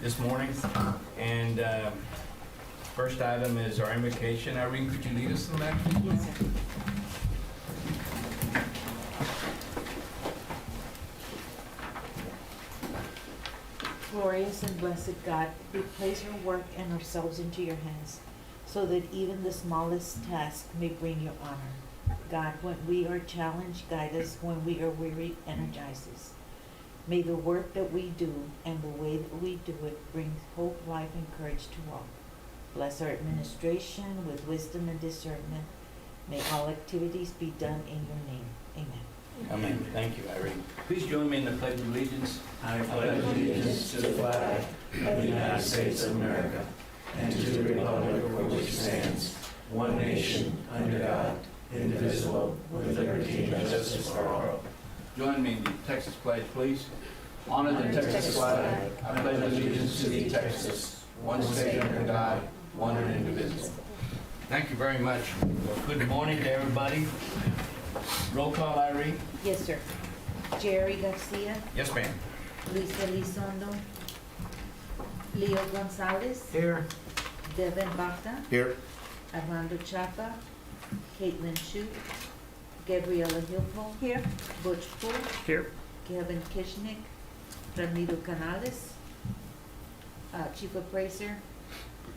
this morning. And first item is our invocation. Irene, could you lead us in that? Yes, sir. Glorious and blessed God, we place our work and ourselves into your hands, so that even the smallest task may bring you honor. God, when we are challenged, guide us. When we are weary, energize us. May the work that we do and the way that we do it bring hope, life, and courage to all. Bless our administration with wisdom and discernment. May all activities be done in your name. Amen. Amen. Thank you, Irene. Please join me in the Pledge of Allegiance. I pledge allegiance to the flag of the United States of America and to the republic for which it stands, one nation, under God, indivisible, with liberty and justice for all. Join me in the Texas pledge, please. Honor the Texas flag. I pledge allegiance to thee, Texas, one state under God, one and indivisible. Thank you very much. Good morning to everybody. Roll call, Irene. Yes, sir. Jerry Garcia, Yes, ma'am. Lisa Lizondo, Leo Gonzalez, Here. Devin Bacta, Here. Armando Chapa, Caitlin Shute, Gabriela Hilpo. Here. Butch Poole, Here. Kevin Kishnick, Ramiro Canales, Chief Appraiser,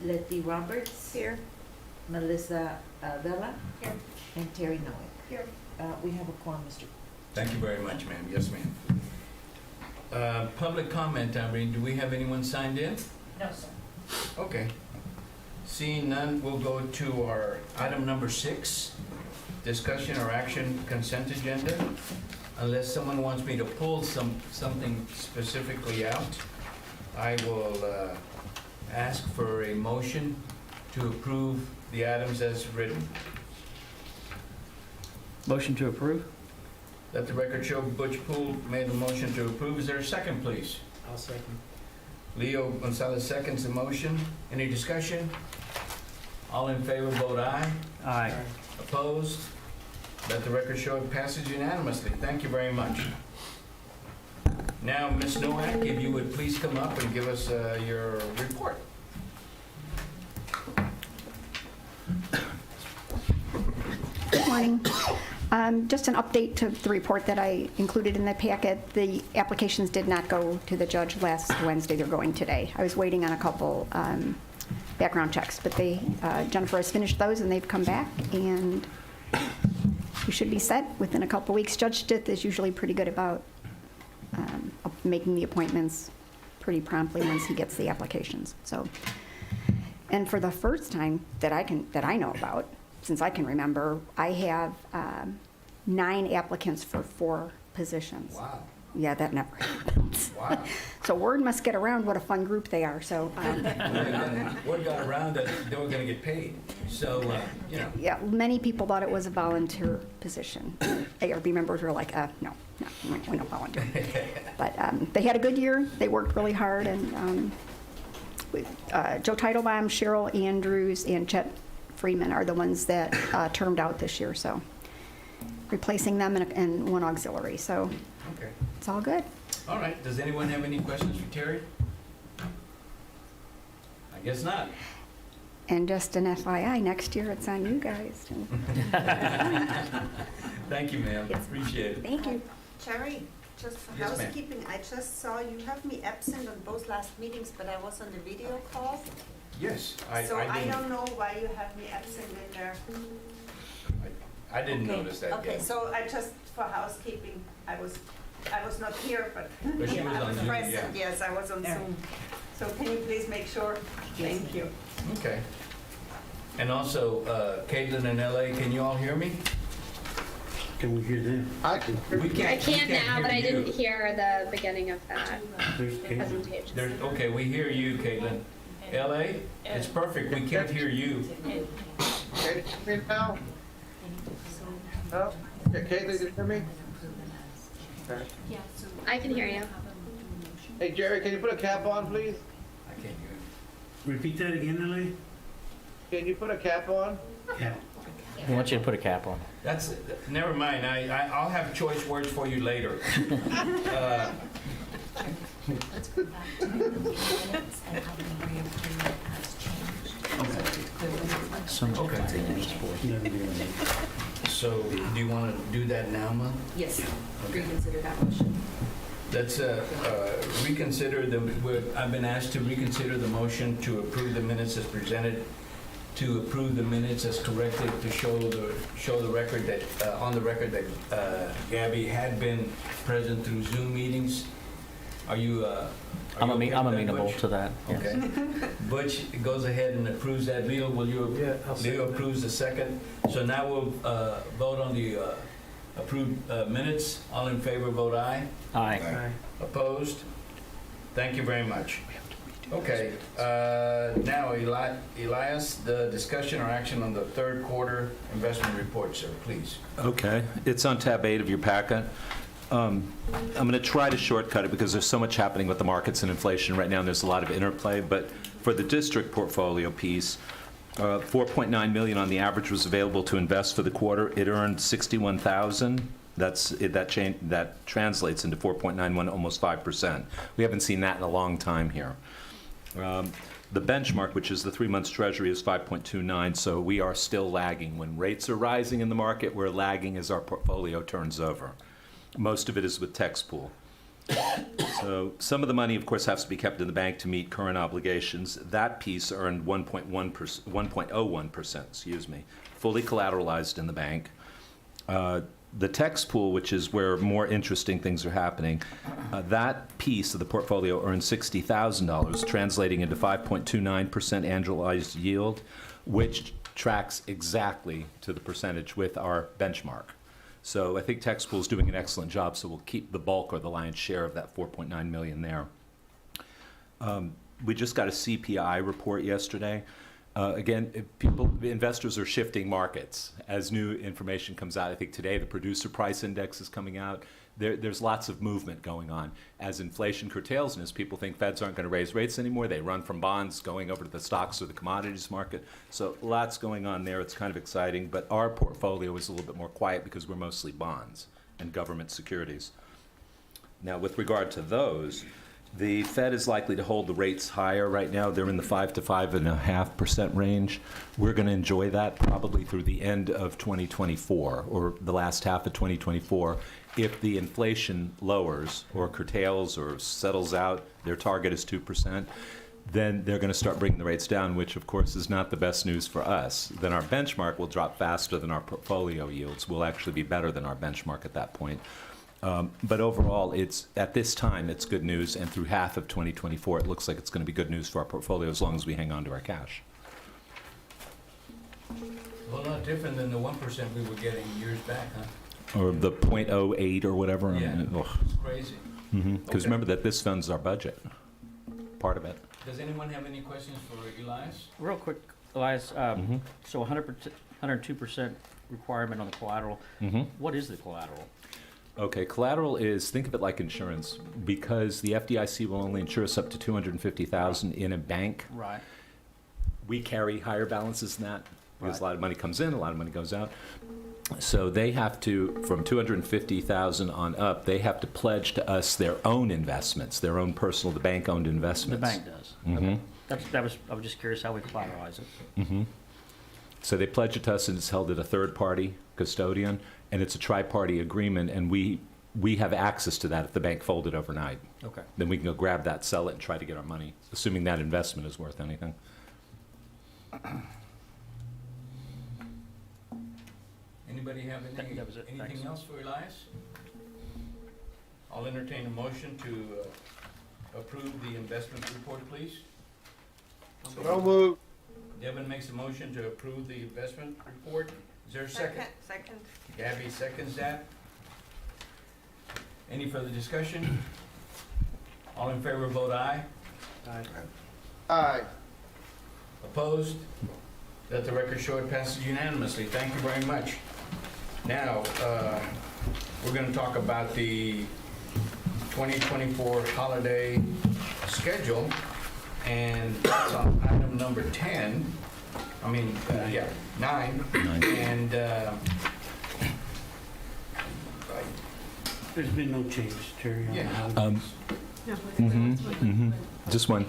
Letty Roberts. Here. Melissa Vela. Here. And Terry Noack. Here. We have a quorum, Mr. Thank you very much, ma'am. Yes, ma'am. Public comment, Irene. Do we have anyone signed in? No, sir. Okay. Seeing none, we'll go to our item number 6, discussion or action consent agenda. Unless someone wants me to pull something specifically out, I will ask for a motion to approve the items as written. Motion to approve? Let the record show Butch Poole made the motion to approve. Is there a second, please? I'll second. Leo Gonzalez seconds the motion. Any discussion? All in favor, vote aye. Aye. Opposed? Let the record show it passes unanimously. Thank you very much. Now, Ms. Noack, if you would please come up and give us your report. Good morning. Just an update to the report that I included in the packet. The applications did not go to the judge last Wednesday. They're going today. I was waiting on a couple background checks, but Jennifer has finished those and they've come back, and we should be set within a couple weeks. Judge Stith is usually pretty good about making the appointments pretty promptly once he gets the applications. So, and for the first time that I know about, since I can remember, I have 9 applicants for 4 positions. Wow. Yeah, that never happens. Wow. So word must get around what a fun group they are, so. Word got around that they were going to get paid. So, you know. Yeah, many people thought it was a volunteer position. ARB members were like, no, we don't volunteer. But they had a good year. They worked really hard, and Joe Teitelbaum, Cheryl Andrews, and Chet Freeman are the ones that termed out this year, so replacing them and 1 auxiliary, so Okay. it's all good. All right. Does anyone have any questions for Terry? I guess not. And just an FYI, next year it's on you guys. Thank you, ma'am. Yes. Appreciate it. Thank you. Terry, just for Yes, ma'am. housekeeping, I just saw you have me absent on both last meetings, but I was on the video call. Yes, So I didn't, don't know why you have me absent in there. I didn't Okay. notice that. Okay, yet. so I just, for housekeeping, I was not here, but But she was I on was Zoom, present, yeah. yes, I was on There. Zoom. So can you please make sure? Thank you. Okay. And also, Caitlin in LA, can you all hear me? Can we hear them? I can. We I can't can now, but I hear didn't you. hear the beginning of that There's Kate. presentation. Okay, we hear you, Caitlin. LA, it's perfect. We can't hear you. Can you hear me now? No? Yeah, Kaylee, did you hear me? Okay. I can hear you. Hey, Jerry, can you put a cap on, please? I can't hear Repeat that again, Ellie? Can you put a cap on? Yeah. We want you to put a cap on. That's, never mind. I'll have choice words for you later. Let's go back to the minutes and how we reapprove it as changed. So it's clear what it was. So much Okay. planning in this board. So, do you want to do that now, Ma? Yes, Okay. reconsider that motion. Let's reconsider I've been asked to reconsider the motion to approve the minutes as presented, to approve the minutes as corrected, to show the record that, on the record that Gabby had been present through Zoom meetings. Are you, I'm okay with that, amenable Butch? to that. yes. Okay. Butch goes ahead and approves that. Leo, will you? Yeah, I'll second Leo that. approves the second. So now we'll vote on the approved minutes. All in favor, vote aye. Aye. Opposed? Thank you very much. Okay, now Elias, the discussion or action on the third quarter investment report, sir, please. Okay, it's on tab 8 of your packet. I'm going to try to shortcut it because there's so much happening with the markets and inflation right now, and there's a lot of interplay. But for the district portfolio piece, $4.9 million on the average was available to invest for the quarter. It earned $61,000. That translates into 4.91, almost 5%. We haven't seen that in a long time here. The benchmark, which is the 3 months Treasury, is 5.29, so we are still lagging. When rates are rising in the market, we're lagging as our portfolio turns over. Most of it is with tax pool. So some of the money, of course, has to be kept in the bank to meet current obligations. That piece earned 1.01%, fully collateralized in the bank. The tax pool, which is where more interesting things are happening, that piece of the portfolio earned $60,000, translating into 5.29% annualized yield, which tracks exactly to the percentage with our benchmark. So I think tax pool is doing an excellent job, so we'll keep the bulk or the lion's share of that 4.9 million there. We just got a CPI report yesterday. Again, investors are shifting markets as new information comes out. I think today the producer price index is coming out. There's lots of movement going on. As inflation curtails and as people think Feds aren't going to raise rates anymore, they run from bonds going over to the stocks or the commodities market. So lots going on there. It's kind of exciting. But our portfolio is a little bit more quiet because we're mostly bonds and government securities. Now, with regard to those, the Fed is likely to hold the rates higher right now. They're in the 5 to 5.5% range. We're going to enjoy that probably through the end of 2024 or the last half of 2024. If the inflation lowers or curtails or settles out, their target is 2%, then they're going to start bringing the rates down, which of course is not the best news for us. Then our benchmark will drop faster than our portfolio yields. We'll actually be better than our benchmark at that point. But overall, at this time, it's good news, and through half of 2024, it looks like it's going to be good news for our portfolio as long as we hang on to our cash. Well, not different than the 1% we were getting years back, huh? Or the 0.08 or whatever. Yeah, Ugh. it's crazy. Because Okay. remember that this funds our budget, part of it. Does anyone have any questions for Elias? Real quick, Elias, so 100%, 102% requirement on the collateral. What is the collateral? Okay, collateral is, think of it like insurance, because the FDIC will only insure us up to $250,000 in a bank. Right. We carry higher balances than that because Right. a lot of money comes in, a lot of money goes out. So they have to, from $250,000 on up, they have to pledge to us their own investments, their own personal, the bank-owned The investments. bank does. Okay. I was just curious how we collateralize it. So they pledge it to us, and it's held at a third-party custodian, and it's a tri-party agreement, and we have access to that if the bank folded overnight. Okay. Then we can go grab that, sell it, and try to get our money, assuming that investment is worth anything. Anybody have That was it. anything Thanks. else for Elias? I'll entertain a motion to approve the investment report, please. So moved. Devin makes a motion to approve the investment report. Is there a second? Second. Gabby seconds that. Any further discussion? All in favor, vote aye. Aye. Opposed? Let the record show it passes unanimously. Thank you very much. Now, we're going to talk about the 2024 holiday schedule, and it's on item number 10. I mean, 9. And There's been no change, Terry, on Yeah. how Just one.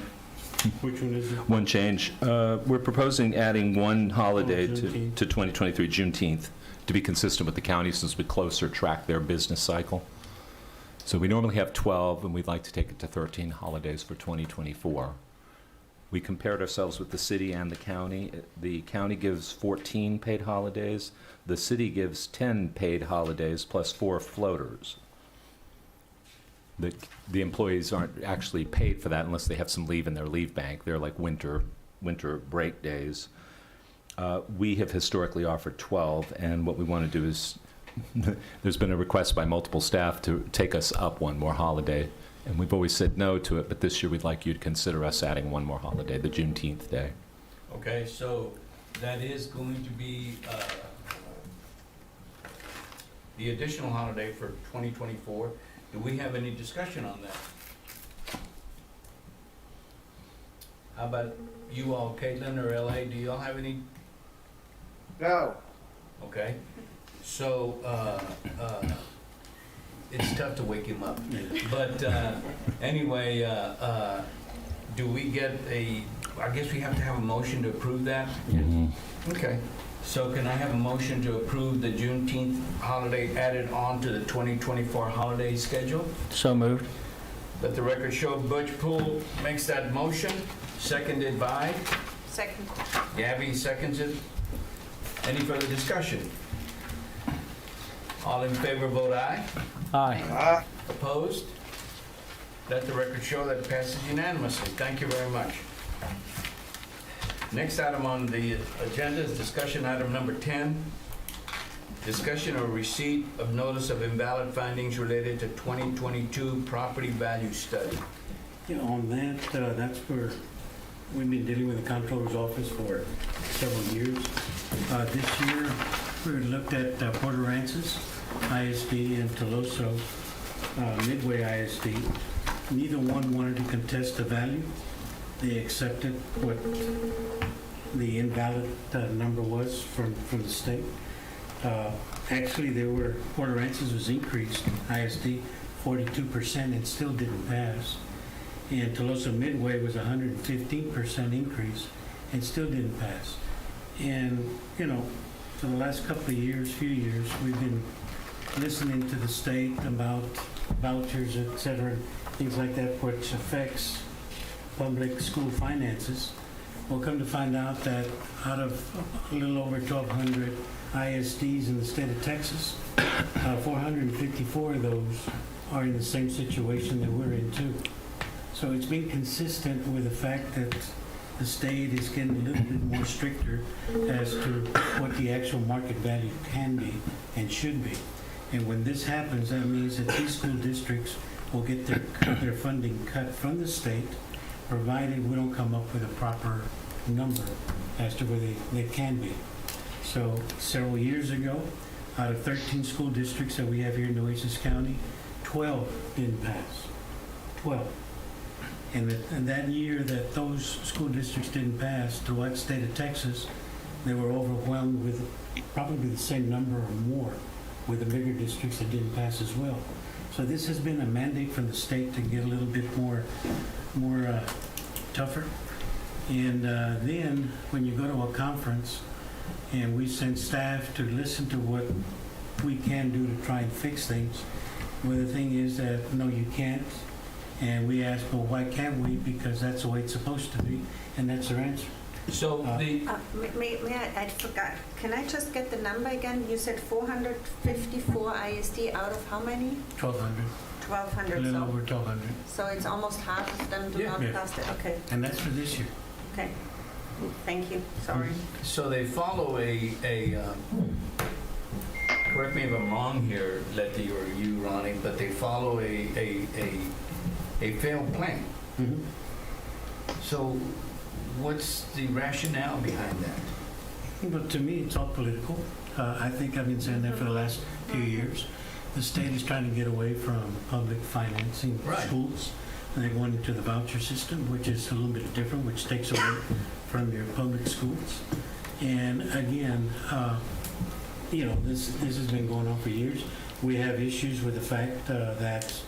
Which one is it? One change. We're proposing adding one holiday to Juneteenth. 2023, Juneteenth, to be consistent with the county since we closer track their business cycle. So we normally have 12, and we'd like to take it to 13 holidays for 2024. We compared ourselves with the city and the county. The county gives 14 paid holidays. The city gives 10 paid holidays plus 4 floaters. The employees aren't actually paid for that unless they have some leave in their leave bank. They're like winter break days. We have historically offered 12, and what we want to do is, there's been a request by multiple staff to take us up one more holiday, and we've always said no to it, but this year we'd like you to consider us adding one more holiday, the Juneteenth day. Okay, so that is going to be the additional holiday for 2024. Do we have any discussion on that? How about you all, Caitlin or LA? Do y'all have any? No. Okay, so it's tough to wake him up. But anyway, do we get I guess we have to have a motion to approve that? Okay. So can I have a motion to approve the Juneteenth holiday added on to the 2024 holiday schedule? So moved. Let the record show Butch Poole makes that motion, seconded by Second. Gabby seconds it. Any further discussion? All in favor vote aye. Aye. Opposed? Let the record show that passes unanimously. Thank you very much. Next item on the agenda is discussion item number 10. Discussion or receipt of notice of invalid findings related to 2022 property value study. Yeah, on that, that's where we've been dealing with the comptroller's office for several years. This year, we looked at Port Aransas ISD and Toloso Midway ISD. Neither one wanted to contest the value. They accepted what the invalid number was from the state. Actually, Port Aransas was increased, ISD 42%, and still didn't pass. And Tolosa Midway was 115% increase and still didn't pass. And, you know, for the last few years, we've been listening to the state about vouchers, et cetera, things like that, which affects public school finances. We'll come to find out that out of a little over 1,200 ISDs in the state of Texas, 454 of those are in the same situation that we're in too. So it's been consistent with the fact that the state is getting a little bit more stricter as to what the actual market value can be and should be. And when this happens, that means that these school districts will get their funding cut from the state, provided we don't come up with a proper number as to where they can be. So several years ago, out of 13 school districts that we have here in Nueces County, 12 didn't pass. 12. And that year that those school districts didn't pass throughout the state of Texas, they were overwhelmed with probably the same number or more with the bigger districts that didn't pass as well. So this has been a mandate from the state to get a little bit more tougher. And then when you go to a conference and we send staff to listen to what we can do to try and fix things, well, the thing is that, no, you can't. And we ask, well, why can't we? Because that's the way it's supposed to be, and that's their answer. So May I forgot. Can I just get the number again? You said 454 ISD out of how many? 1,200. 1,200. A little So, over 1,200. so it's almost half of them do Yeah. not Yeah. pass it. Okay. And that's for this year. Okay. Thank you. Sorry. So they follow correct me if I'm wrong here, Letty, or you, Ronnie, but they follow a failed plan. Mm-hmm. So what's the rationale behind that? But to me, it's all political. I think I've been saying that for the last few years. The state is trying to get away from public financing Right. schools. And they're going into the voucher system, which is a little bit different, which takes away from your public schools. And again, this has been going on for years. We have issues with the fact that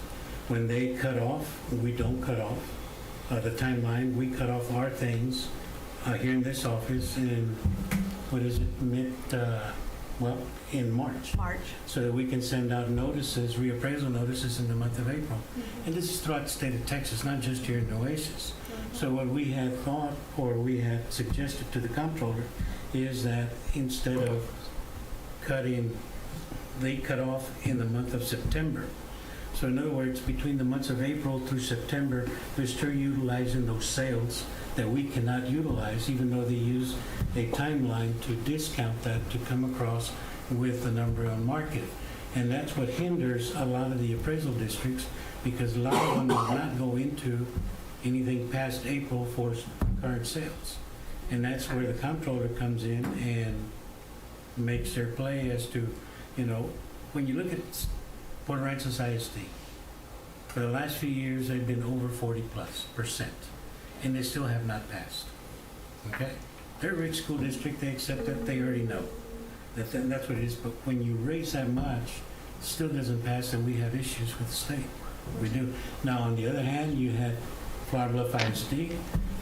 When they cut off, we don't cut off the timeline. We cut off our things here in this office in, what is it, in March. So that we can send out notices, reappraisal notices in the month of April. And this is throughout the state of Texas, not just here in Nueces. So what we had thought, or we had suggested to the comptroller, is that instead of they cut off in the month of September. So in other words, between the months of April through September, they're still utilizing those sales that we cannot utilize, even though they use a timeline to discount that to come across with the number on market. And that's what hinders a lot of the appraisal districts, because a lot of them will not go into anything past April for current sales. And that's where the comptroller comes in and makes their play as to, when you look at Puerto Ranchos ISD, for the last few years, they've been over 40+%, and they still have not passed. Okay? They're a rich school district, they accept that, they already know. That's what it is, but when you raise that much, it still doesn't pass, and we have issues with the state. We do. Now, on the other hand, you had Flower Bluff ISD,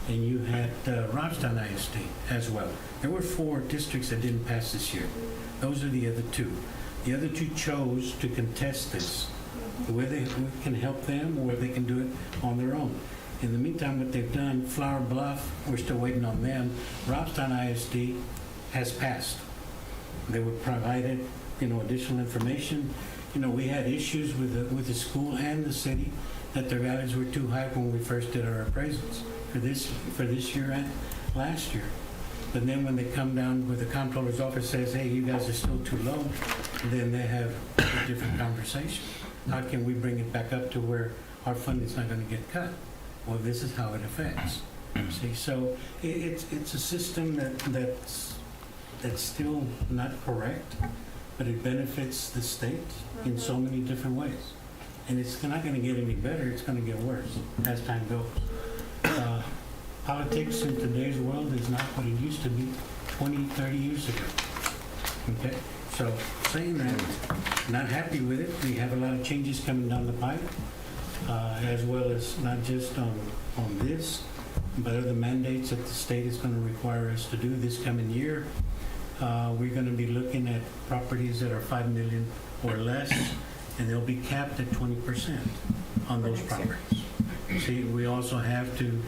and you had Robstown ISD as well. There were 4 districts that didn't pass this year. Those are the other 2. The other 2 chose to contest this, where we can help them or they can do it on their own. In the meantime, what they've done, Flower Bluff, we're still waiting on them. Robstown ISD has passed. They were provided, additional information. We had issues with the school and the city that their values were too high when we first did our appraisals for this year and last year. But then when they come down with the comptroller's office says, hey, you guys are still too low, then they have a different conversation. How can we bring it back up to where our funding's not going to get cut? Well, this is how it affects. See, so it's a system that's still not correct, but it benefits the state in so many different ways. And it's not going to get any better, it's going to get worse as time goes. Politics in today's world is not what it used to be 20, 30 years ago. Okay? So saying that, not happy with it. We have a lot of changes coming down the pipe, as well as not just on this, but other mandates that the state is going to require us to do this coming year. We're going to be looking at properties that are $5 million or less, and they'll be capped at 20% on those properties. See, we also have to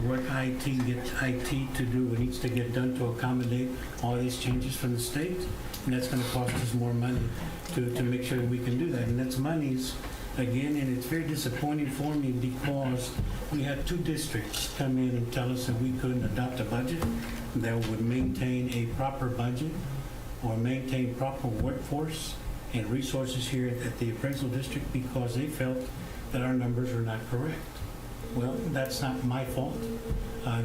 work get IT to do what needs to get done to accommodate all these changes from the state, and that's going to cost us more money to make sure that we can do that. And that's monies, again, and it's very disappointing for me because we had 2 districts come in and tell us that we couldn't adopt a budget that would maintain a proper budget or maintain proper workforce and resources here at the appraisal district because they felt that our numbers were not correct. Well, that's not my fault.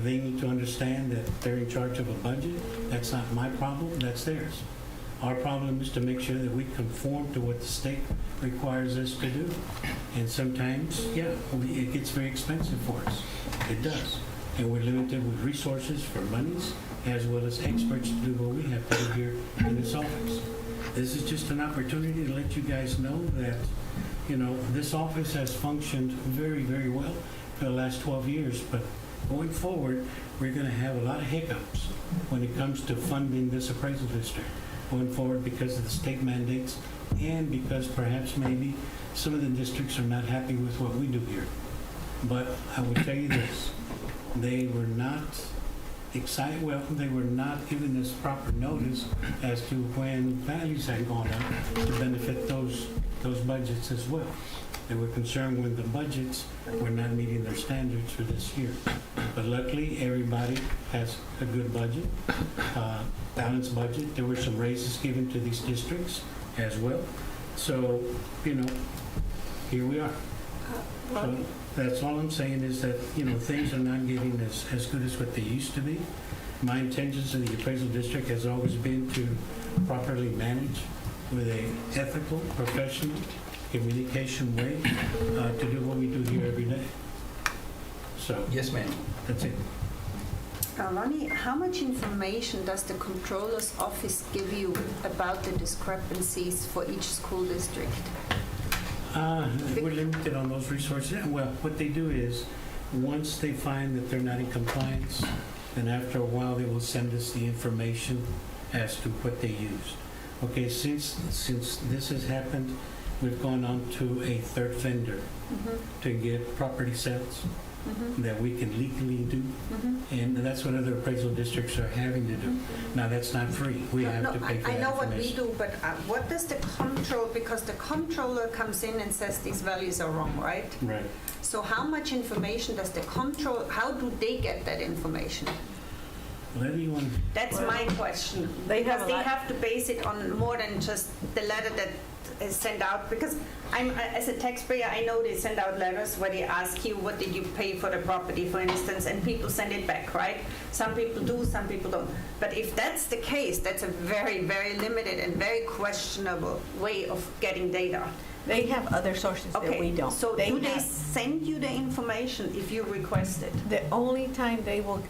They need to understand that they're in charge of a budget. That's not my problem, that's theirs. Our problem is to make sure that we conform to what the state requires us to do. And sometimes, it gets very expensive for us. It does. And we're limited with resources for monies as well as experts to do what we have to do here in this office. This is just an opportunity to let you guys know that, this office has functioned very, very well for the last 12 years, but going forward, we're going to have a lot of hiccups when it comes to funding this appraisal district going forward because of the state mandates and because perhaps maybe some of the districts are not happy with what we do here. But I will tell you this, they were not excited, they were not giving us proper notice as to when values had gone up to benefit those budgets as well. They were concerned when the budgets were not meeting their standards for this year. But luckily, everybody has a good budget, balanced budget. There were some raises given to these districts as well. So, here we are. So that's all I'm saying is that, things are not getting as good as what they used to be. My intentions in the appraisal district has always been to properly manage with a ethical, professional, communication way to do what we do here every day. So, yes, ma'am. That's it. Lonnie, how much information does the Comptroller's Office give you about the discrepancies for each school district? We're limited on those resources. Well, what they do is, once they find that they're not in compliance, then after a while, they will send us the information as to what they used. Okay, since this has happened, we've gone on to a third vendor to get property sales that we can legally do. And that's what other appraisal districts are having to do. Now, that's not free. We have to pay for I that know what we information. do, but what does the control, because the controller comes in and says these values are wrong, right? Right. So how much information does the control, how do they get that information? Levy, one, That's my question. They have Because a they lot- have to base it on more than just the letter that is sent out. Because as a taxpayer, I know they send out letters where they ask you, what did you pay for the property, for instance, and people send it back, right? Some people do, some people don't. But if that's the case, that's a very, very limited and very questionable way of getting data. They have other sources that we don't. So do they have- send you the information if you request it? The only time they will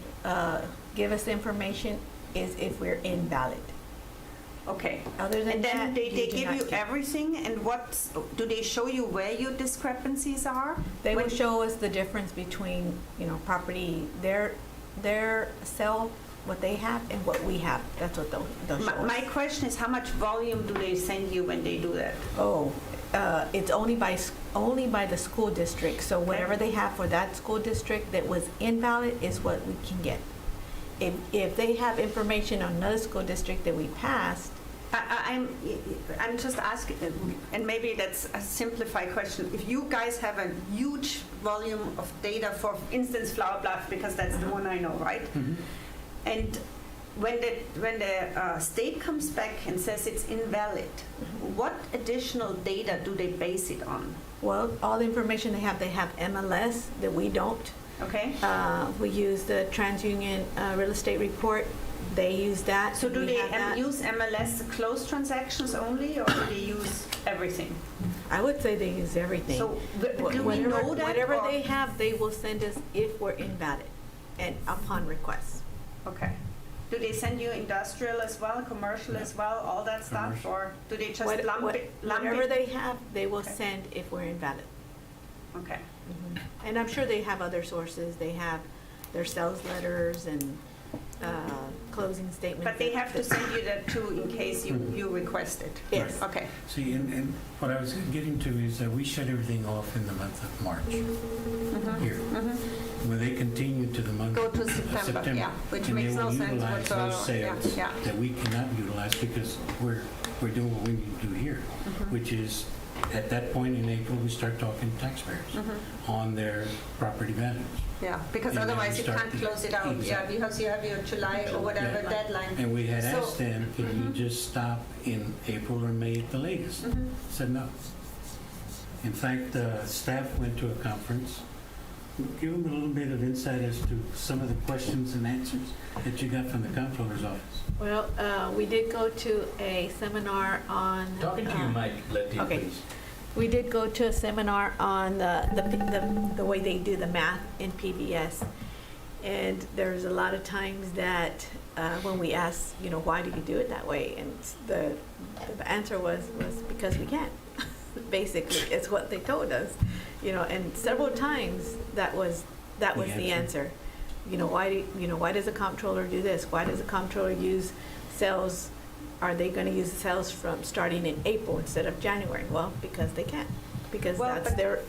give us information is if we're invalid. Okay. Other than And then that, they do give not you get- everything, and do they show you where your discrepancies are? They will When- show us the difference between, property, their sell, what they have, and what we have. That's what they'll show My us. question is, how much volume do they send you when they do that? Oh, it's only by the school district. So whatever they have for that school district that was invalid is what we can get. If they have information on another school district that we passed, I'm just asking, and maybe that's a simplified question. If you guys have a huge volume of data, for instance, Flower Bluff, because that's the one I know, right? And when the state comes back and says it's invalid, what additional data do they base it on? well, all the information they have MLS that we don't. Okay? We use the TransUnion real estate report. They use that. So do We they have that. use MLS closed transactions only, or do they use everything? I would say they use everything. So do we Whatever- know that? Whatever or- they have, they will send us if we're invalid and upon request. Okay. Do they send you industrial as well, commercial as well, all that stuff? Commercial. Or do they just What- lump what- it? Whatever they have, they will Okay. send if we're invalid. Okay. And I'm sure they have other sources. They have their sales letters and closing statements. But they have to send you that too in case you request it? Yes. Okay. see, and what I was getting to is that we shut everything off in the month of March here. Where they continue to the month Go of to September, yeah, which makes no sense And they will utilize those whatsoever. Yeah, sales yeah. that we cannot utilize because we're doing what we need to do here, which is, at that point in April, we start talking to taxpayers on their property values. Yeah, because And then otherwise we you start can't the- close it out, yeah, Exactly. because you have your July or whatever Yeah. deadline. And we had So- asked them, can you just stop in April or May at the latest? Said no. In fact, staff went to a conference. Give them a little bit of insight as to some of the questions and answers that you got from the comptroller's office. Well, we did go to a seminar on. Talking to you, Mike, Letty, Okay. please. We did go to a seminar on the way they do the math in PBS. And there's a lot of times that when we ask, why do you do it that way? And the answer was because we can. Basically, it's what they told us, and several times that was the answer. Why does a comptroller do this? Why does a comptroller use sales? Are they going to use sales from starting in April instead of January? Well, because they can, because Well,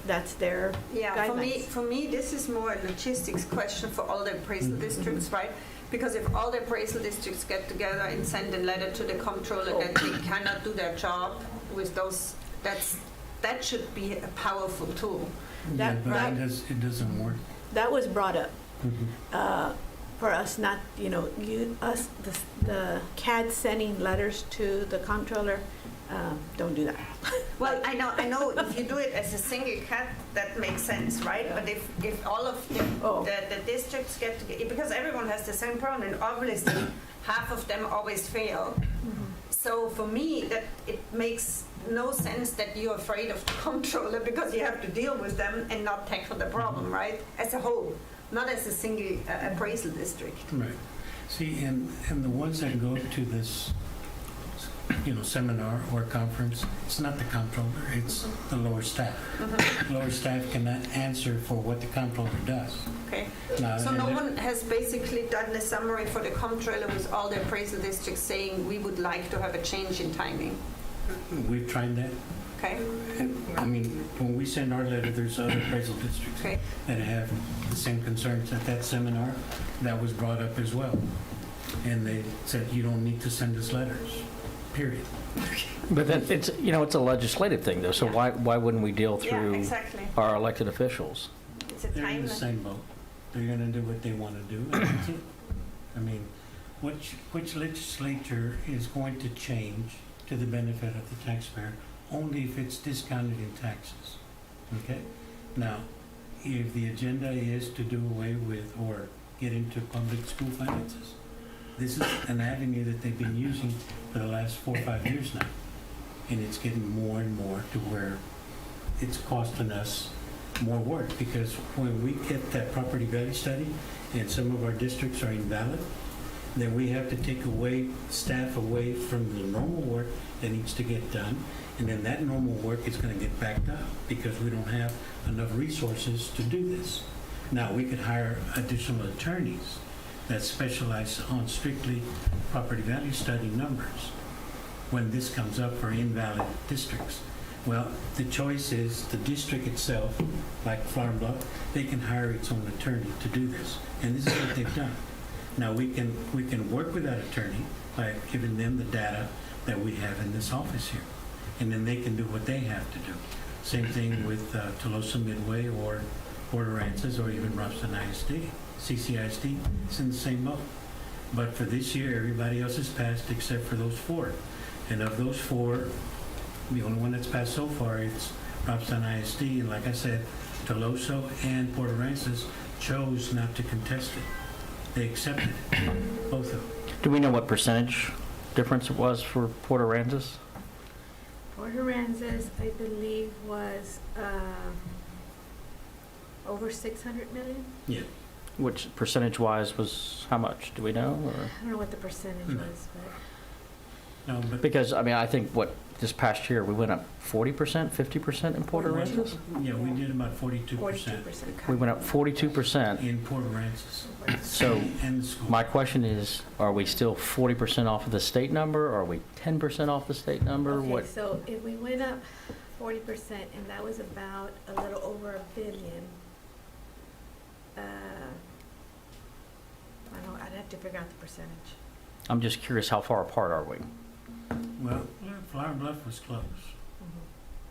that's their Yeah, guidelines. for me, this is more a logistics question for all the appraisal districts, right? Because if all the appraisal districts get together and send a letter to the comptroller that they cannot do their job with those, that should be a powerful tool. Yeah, That- but that- it doesn't work. That was brought up. For us not, the CAD sending letters to the comptroller, don't do that. Well, I know if you do it as a single cat, that makes sense, right? But if all of the districts get together, because everyone has the same problem, and obviously half of them always fail. So for me, that it makes no sense that you're afraid of the comptroller because you have to deal with them and not tackle the problem, right? As a whole, not as a single appraisal district. Right. See, and the ones that go to this seminar or conference, it's not the comptroller, it's the lower staff. Lower staff cannot answer for what the comptroller does. Okay. Now, So and no there- one has basically done a summary for the comptroller with all the appraisal districts saying we would like to have a change in timing. We've tried that. Okay? I mean, when we send our letter, there's other appraisal districts Okay. that have the same concerns. At that seminar, that was brought up as well. And they said, you don't need to send us letters, period. But then it's, it's a legislative thing though, so Yeah. why wouldn't we deal Yeah, through exactly. our elected officials? It's a They're in time. the same boat. They're gonna do what they wanna do, and that's it. I mean, which legislature is going to change to the benefit of the taxpayer only if it's discounted in taxes, okay? Now, if the agenda is to do away with or get into public school finances, this is an avenue that they've been using for the last 4 or 5 years now. And it's getting more and more to where it's costing us more work, because when we get that property value study and some of our districts are invalid, then we have to take staff away from the normal work that needs to get done, and then that normal work is going to get backed up because we don't have enough resources to do this. Now, we could hire additional attorneys that specialize on strictly property value study numbers when this comes up for invalid districts. Well, the choice is the district itself, like Flower Bluff, they can hire its own attorney to do this, and this is what they've done. Now, we can work with that attorney by giving them the data that we have in this office here, and then they can do what they have to do. Same thing with Tolosa Midway or Port Aransas or even Robson ISD, CCISD, it's in the same boat. But for this year, everybody else has passed except for those 4. And of those 4, the only one that's passed so far is Robson ISD, and like I said, Tolosa and Port Aransas chose not to contest it. They accepted it, both of them. Do we know what percentage difference it was for Port Aransas? Port Aransas, I believe, was over 600 million. Yeah. Which percentage-wise was how much? Do we know? Or? I don't know what the percentage No. was, but No, but Because, I think this past year, we went up 40%, 50% in Port Aransas? yeah, we did about 42% 42%. We went up 42%. in Port Aransas. So And the school. my question is, are we still 40% off of the state number? Are we 10% off the state number? Okay, What? so if we went up 40%, and that was about a little over $1 billion, I don't know, I'd have to figure out the percentage. I'm just curious, how far apart are we? Well, Flower Bluff was close.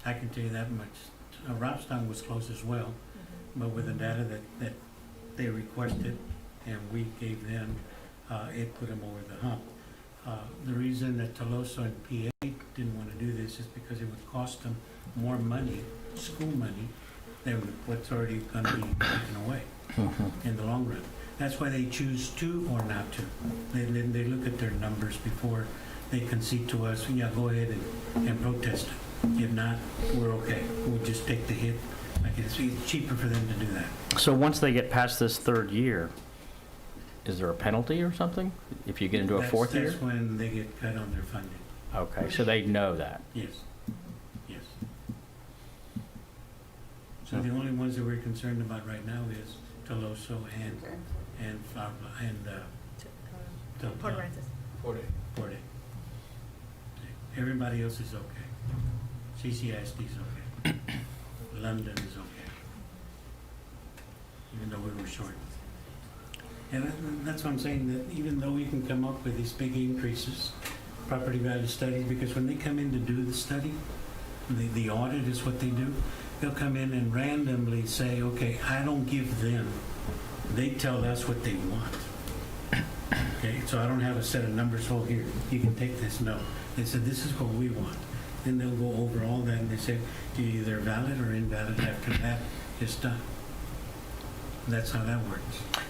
I can tell you that much. Robstown was close as well, but with the data that they requested and we gave them, it put them over the hump. The reason that Tolosa and PA didn't want to do this is because it would cost them more money, school money, than what's already going to be taken away in the long run. That's why they choose to or not to. They look at their numbers before they concede to us, yeah, go ahead and protest it. If not, we're okay. We'll just take the hit. Like it's cheaper for them to do that. So once they get past this 3rd year, is there a penalty or something if you get into a 4th year? That's when they get cut on their funding. Okay, so they know that. Yes, yes. So the only ones that we're concerned about right now is Toloso and Flower Bluff and Port Aransas. Port. Everybody else is okay. CCISD is okay. London is okay. Even though we were short. And that's what I'm saying, that even though we can come up with these big increases, property value studies, because when they come in to do the study, the audit is what they do, they'll come in and randomly say, okay, I don't give them, they tell us what they want. Okay, so I don't have a set of numbers, oh, here, you can take this, no. They said, this is what we want. Then they'll go over all that and they say, you're either valid or invalid. After that, it's done. That's how that works.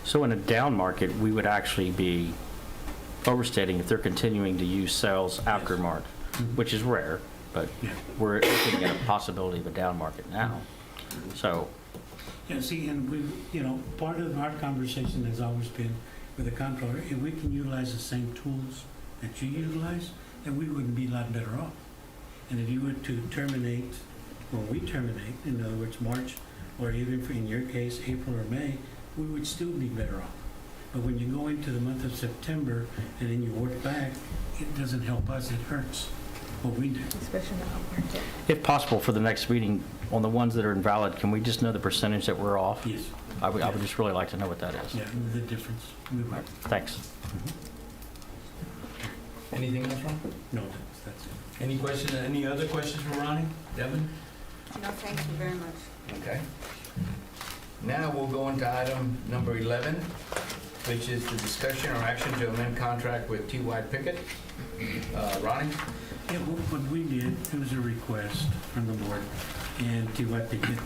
So in a down market, we would actually be overstating if they're continuing to use sales after March, which is rare, but Yeah. we're looking at a possibility of a down market now. So, Yeah, see, and we, part of our conversation has always been with the comptroller, if we can utilize the same tools that you utilize, and we wouldn't be a lot better off. And if you were to terminate, when we terminate, in other words, March, or even in your case, April or May, we would still be better off. But when you go into the month of September and then you work back, it doesn't help us, it hurts what we do. Especially in the home market. If possible, for the next meeting, on the ones that are invalid, can we just know the percentage that we're off? Yes. I would just really like to know what that is. Yeah, the difference. We would. Thanks. Anything else, Ron? No, that's it. Any questions, any other questions for Ronnie? Devin? No, thank you very much. Okay. Now we'll go into item number 11, which is the discussion or action to amend contract with T.Y. Pickett. Ronnie? Yeah, what we did, it was a request from the board, and T.Y. Pickett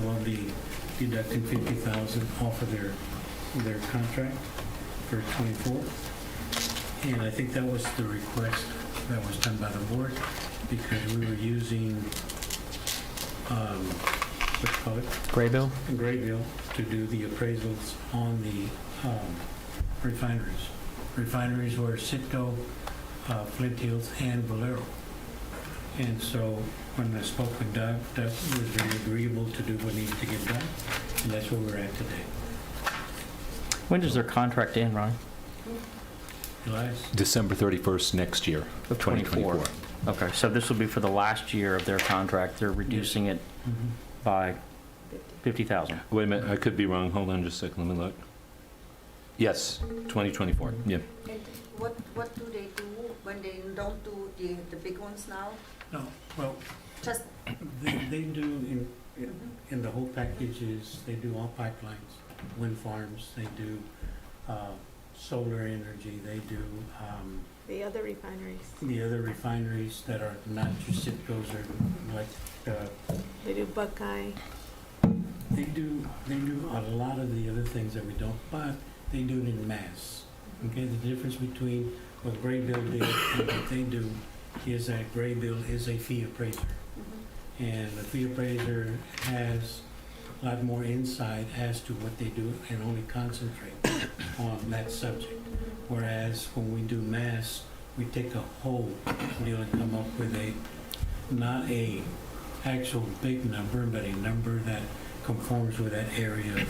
will be deducting $50,000 off of their contract for '24. And I think that was the request that was done by the board, because we were using, what you call it? Graybill? Graybill to do the appraisals on the refineries. Refineries were Citgo, Flint Hills, and Valero. And so when I spoke with Doug, Doug was very agreeable to do what needed to get done, and that's where we're at today. When does their contract end, Ronnie? Elias? December 31st next year, Of 2024. Okay, so this will be for the last year of their contract. They're reducing it Mhm. by 50,000. Wait a minute, I could be wrong. Hold on just a second, let me look. Yes, 2024, yeah. And what do they do when they don't do the big ones now? No, well, Just, they do in the whole package is, they do all pipelines, wind farms, they do solar energy, they do The other refineries, the other refineries that are not just Citgo's or like, they do Buckeye. they do a lot of the other things that we don't, but they do it in mass. Okay, the difference between what Graybill did and what they do is that Graybill is a fee appraiser. And the fee appraiser has a lot more insight as to what they do and only concentrate on that subject. Whereas when we do mass, we take a whole deal and come up with not a actual big number, but a number that conforms with that area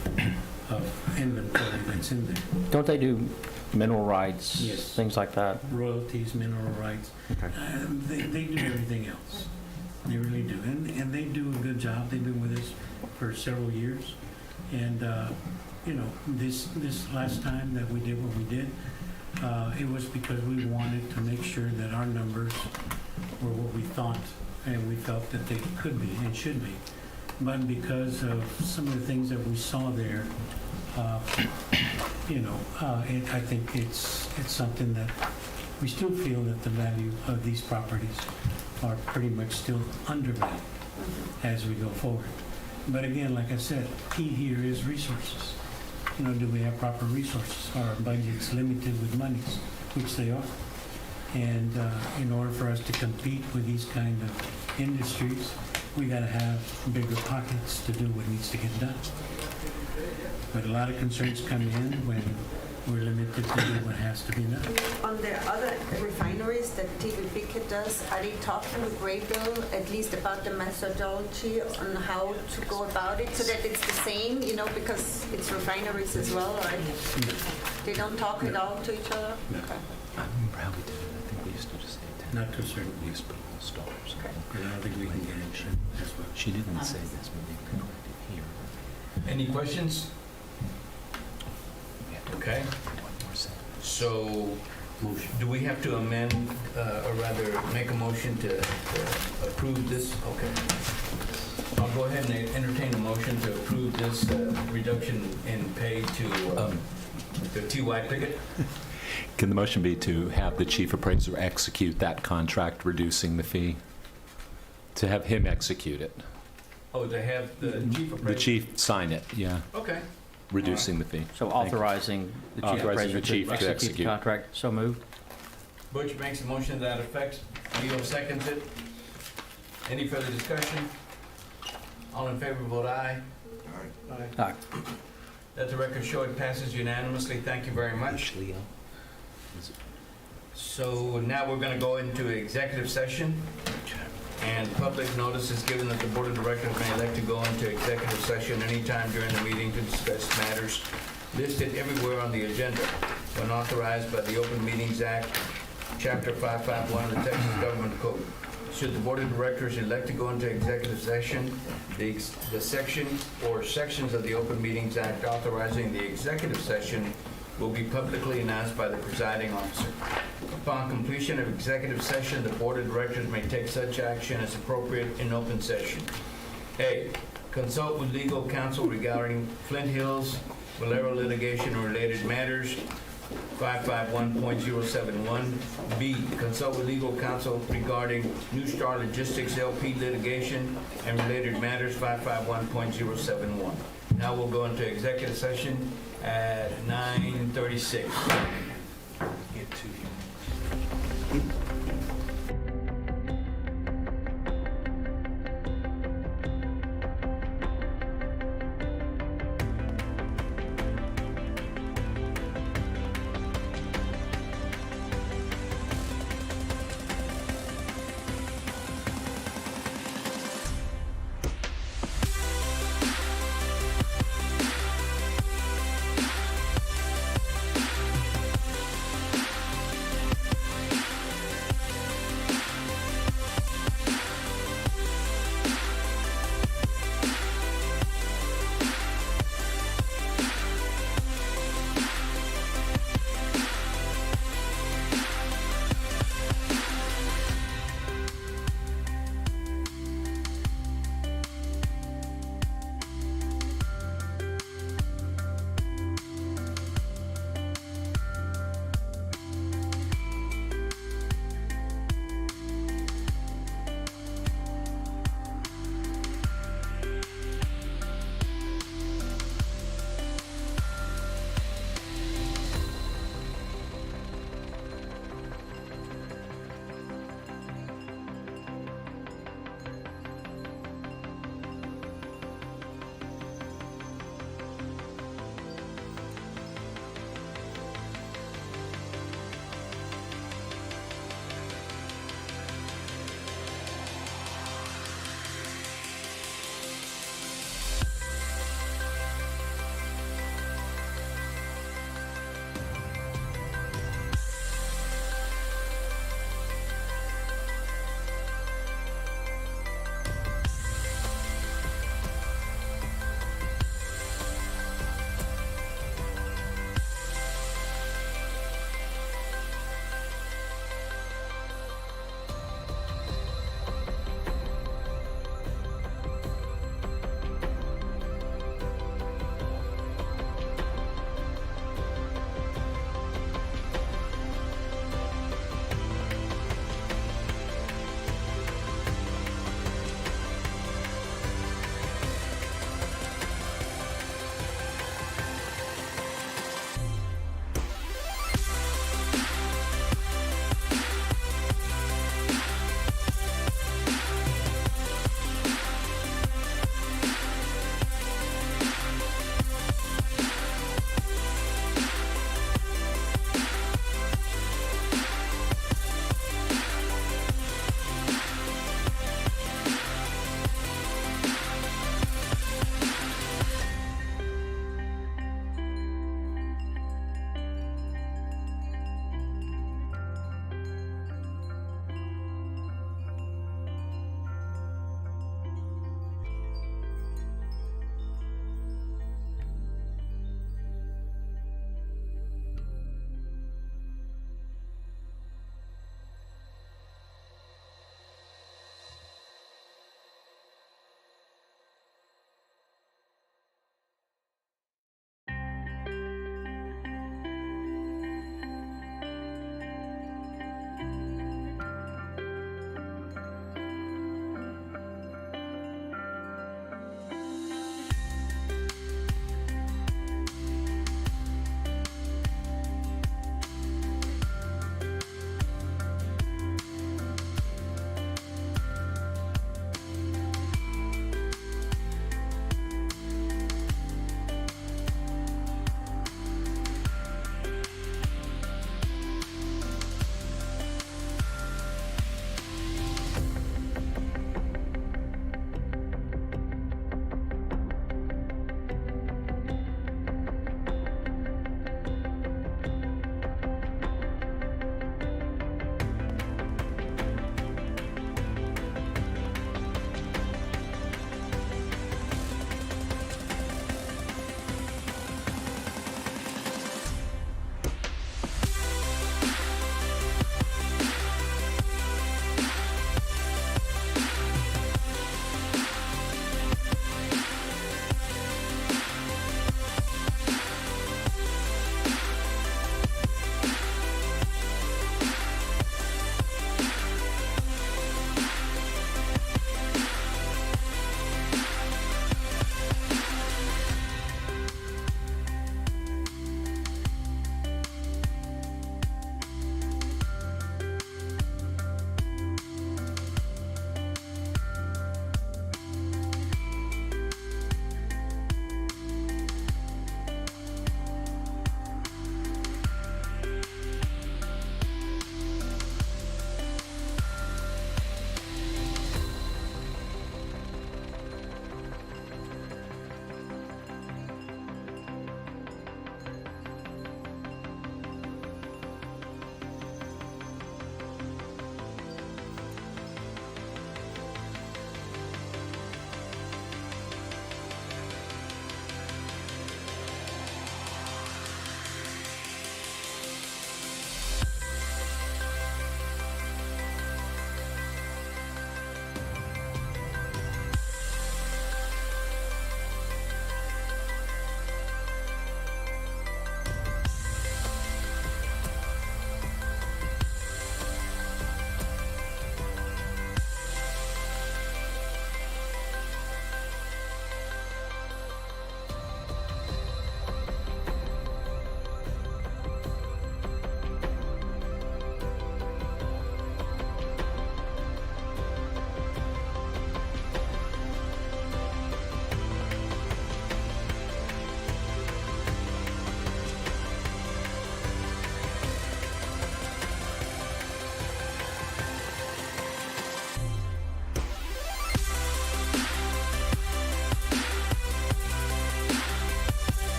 of inventory that's in there. Don't they do mineral rights? Yes. Things like that? Royalties, mineral rights, Okay. they do everything else. They really do, and they do a good job. They've been with us for several years, and this last time that we did what we did, it was because we wanted to make sure that our numbers were what we thought, and we felt that they could be and should be. But because of some of the things that we saw there, I think it's something that we still feel that the value of these properties are pretty much still undervalued as we go forward. But again, like I said, key here is resources. Do we have proper resources? Are our budgets limited with monies, which they are? And in order for us to compete with these kind of industries, we got to have bigger pockets to do what needs to get done. But a lot of concerns come in when we're limited to do what has to be done. on the other refineries that TV Pickett does, are they talking with Graybill at least about the methodology on how to go about it so that it's the same, because it's refineries as well, right? They don't talk it all to each other? No. Okay. I remember how we did it. I think we used to just say 10. Not to a certain We used to put all stars. And I don't think we can get it as well. She didn't say this, but they corrected here. Any questions? We have to Okay. one more sentence. So, do we have to amend, or rather, make a motion to approve this? Okay. I'll go ahead and entertain a motion to approve this reduction in pay to T.Y. Pickett. Can the motion be to have the chief appraiser execute that contract, reducing the fee? To have him execute it? Oh, to have the chief The appraiser? chief sign it, yeah, Okay. reducing the fee. So authorizing the chief Authorizing appraiser the chief to to execute the execute. contract. So moved. Butch makes a motion to that effect. Leo seconds it. Any further discussion? All in favor, vote aye. Aye. Let the record show it passes unanimously. Thank you very much. Leo? So now we're going to go into executive session, and public notice is given that the Board of Directors may elect to go into executive session anytime during the meeting to discuss matters listed everywhere on the agenda when authorized by the Open Meetings Act, Chapter 551 of the Texas Government Code. Should the Board of Directors elect to go into executive session, the section or sections of the Open Meetings Act authorizing the executive session will be publicly announced by the presiding officer. Upon completion of executive session, the Board of Directors may take such action as appropriate in open session. A, consult with legal counsel regarding Flint Hills, Valero litigation or related matters, 551.071. B, consult with legal counsel regarding New Star Logistics LP litigation and related matters, 551.071. Now we'll go into executive session at 9:36. Get to you.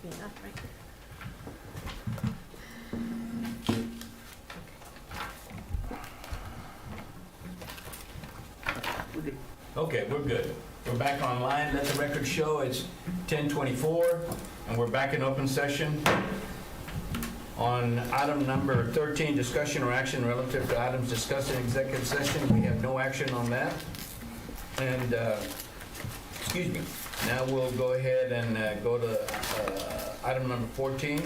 be enough, right? Okay, we're good. We're back online. Let the record show it's 10:24, and we're back in open session. On item number 13, discussion or action relative to items discussed in executive session, we have no action on that. And, excuse me, now we'll go ahead and go to item number 14,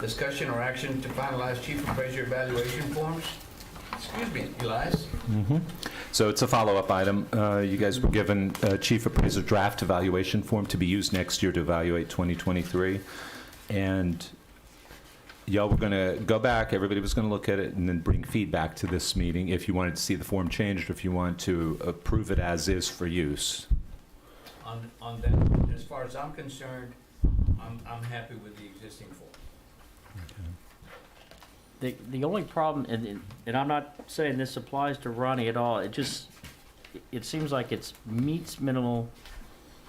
discussion or action to finalize chief appraiser evaluation forms. Excuse me, Elias? So it's a follow-up item. You guys were given a chief appraiser draft evaluation form to be used next year to evaluate 2023. And y'all were going to go back, everybody was going to look at it and then bring feedback to this meeting if you wanted to see the form changed or if you want to approve it as is for use. On that, as far as I'm concerned, I'm happy with the existing form. The only problem, and I'm not saying this applies to Ronnie at all, it seems like it's meets minimal,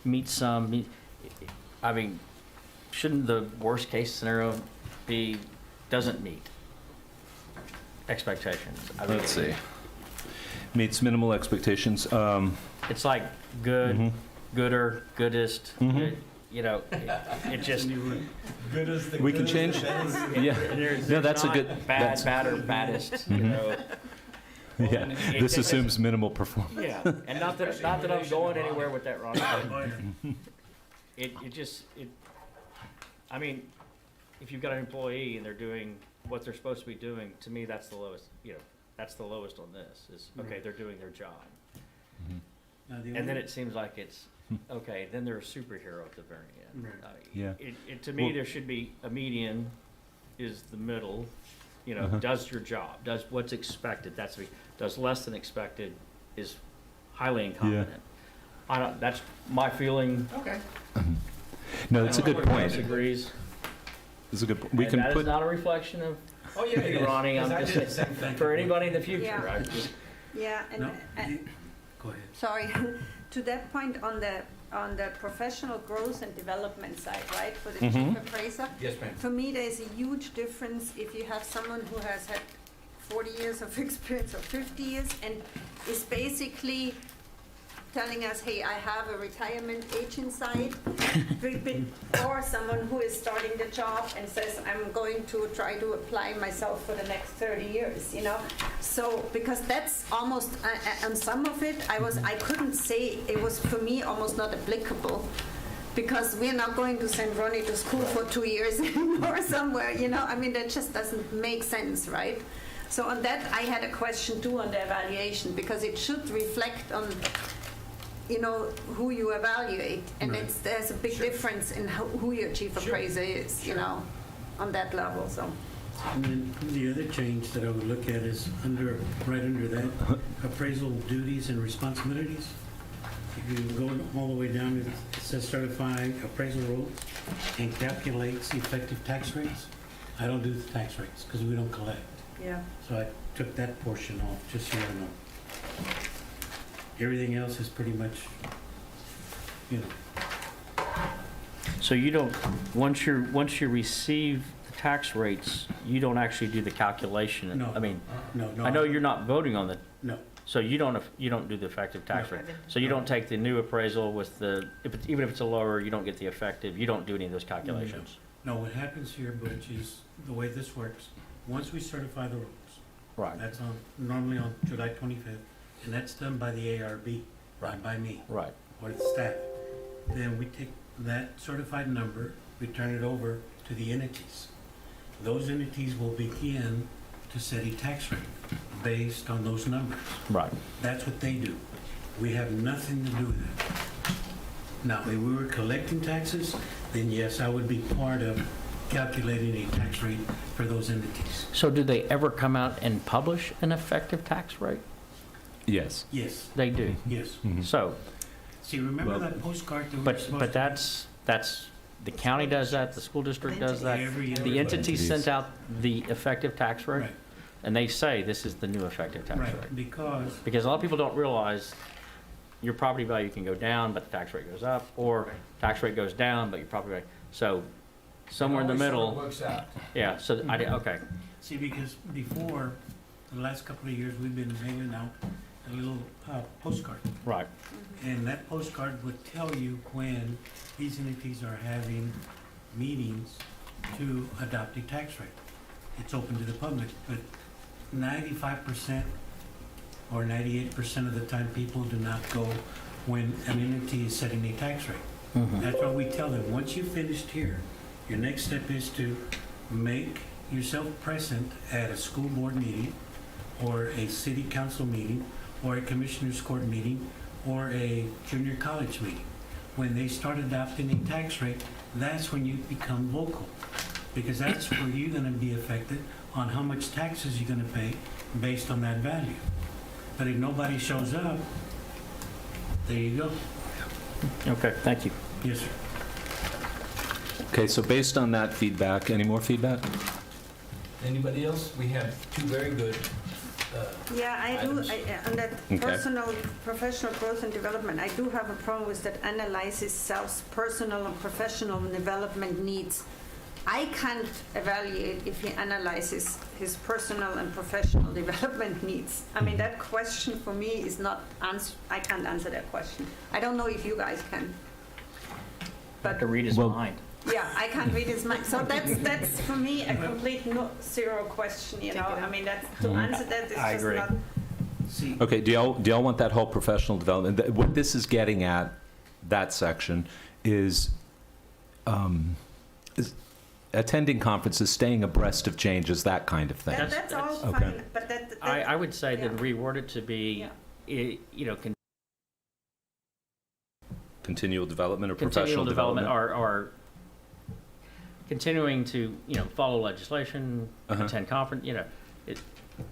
meets some, I mean, shouldn't the worst case scenario be doesn't meet expectations? I mean, Let's see. Meets minimal expectations. It's like good, gooder, goodest, good, you know, it just. Good as the We can change. Yeah. No, that's a good. Bad, bad, or baddest, you know. Yeah. It- This it- assumes minimal performance. Yeah, and not that I'm going anywhere with that, Ron. I mean, if you've got an employee and they're doing what they're supposed to be doing, to me, that's the lowest, you know, that's the lowest on this, is, okay, they're doing their job. Now, the And then only- it seems like it's, okay, then they're a superhero at the very end. Right. Yeah. To me, Well- there should be a median is the middle, you know, Uh-huh. does your job, does what's expected, does less than expected is highly incompetent. That's my feeling. Okay. No, that's a good Everyone else point. agrees. It's a good point. We And can that is put. not a reflection of Oh, yeah, it you, is. Ronnie, I'm 'Cause I just did the same saying, thing. for anybody in the future, Yeah. I just. Yeah, and, No, go ahead. sorry, to that point on the professional growth and development side, right, for the chief appraiser, Yes, ma'am. for me, there's a huge difference if you have someone who has had 40 years of experience or 50 years and is basically telling us, hey, I have a retirement age inside, or someone who is starting the job and says, I'm going to try to apply myself for the next 30 years, you know? So, because that's almost, on some of it, I couldn't say, it was for me almost not applicable, because we're not going to send Ronnie to school for 2 years or somewhere, you know? I mean, that just doesn't make sense, right? So on that, I had a question too on the evaluation, because it should reflect on, you know, who you evaluate. And Right. there's a big difference in who your chief appraiser is, you know, on that level, so. And then the other change that I would look at is right under that, appraisal duties and responsibilities. If you go all the way down, it says certify appraisal roles and calculates effective tax rates. I don't do the tax rates because we don't collect. Yeah. So I took that portion off, just so you know. Everything else is pretty much, you know, So you don't, once you receive the tax rates, you don't actually do the calculation? No. I mean, no. I know you're not voting on the, No, so you don't do the effective tax No. rate. So you don't take the new appraisal with the, even if it's a lower, you don't get the effective, you don't do any of those calculations? no, what happens here, Butch, is the way this works, once we certify the roles, Right, that's normally on July 25th, and that's done by the ARB, not by me right. or the staff. Then we take that certified number, we turn it over to the entities. Those entities will begin to set a tax rate based on those numbers. Right. That's what they do. We have nothing to do with that. Now, if we were collecting taxes, then yes, I would be part of calculating a tax rate for those entities. So do they ever come out and publish an effective tax rate? Yes. Yes, They do. yes. So, See, remember Well, that postcard that we were but, supposed but to... that's, the county does that, the school district does that. Every The entity Entities. sent out the effective tax rate, Right, and they say this is the new effective tax rate. right, because, Because a lot of people don't realize your property value can go down, but the tax rate goes up, or tax rate goes down, but your property value. So somewhere in the It always sort of middle. works out. Yeah, so okay. See, because before, the last couple of years, we've been mailing out a little postcard. Right. And that postcard would tell you when these entities are having meetings to adopt a tax rate. It's open to the public, but 95% or 98% of the time, people do not go when an entity is setting a tax rate. Mhm. That's why we tell them, once you've finished here, your next step is to make yourself present at a school board meeting, or a city council meeting, or a commissioner's court meeting, or a junior college meeting. When they start adopting a tax rate, that's when you become local, because that's where you're gonna be affected on how much taxes you're gonna pay based on that value. But if nobody shows up, there you go. Okay, thank you. Yes, sir. Okay, so based on that feedback, any more feedback? Anybody else? We have two very good, Yeah, I do, items. on that Okay. personal, professional growth and development, I do have a problem with that analyzes self's personal and professional development needs. I can't evaluate if he analyzes his personal and professional development needs. I mean, that question for me is not I can't answer that question. I don't know if you guys can. I But can read his Well- mind. yeah, I can't read his mind. So that's for me a complete zero question, you know? I mean, to answer that is I just agree. not. See, Okay, do y'all want that whole professional development? What this is getting at, that section, is attending conferences, staying abreast of changes, that kind of thing. That's all Okay. fine, but that. I would say then yeah. reword it to be, you know, Continual development or continual professional development, development? or continuing to, you know, follow legislation, Uh-huh. attend conference, you know.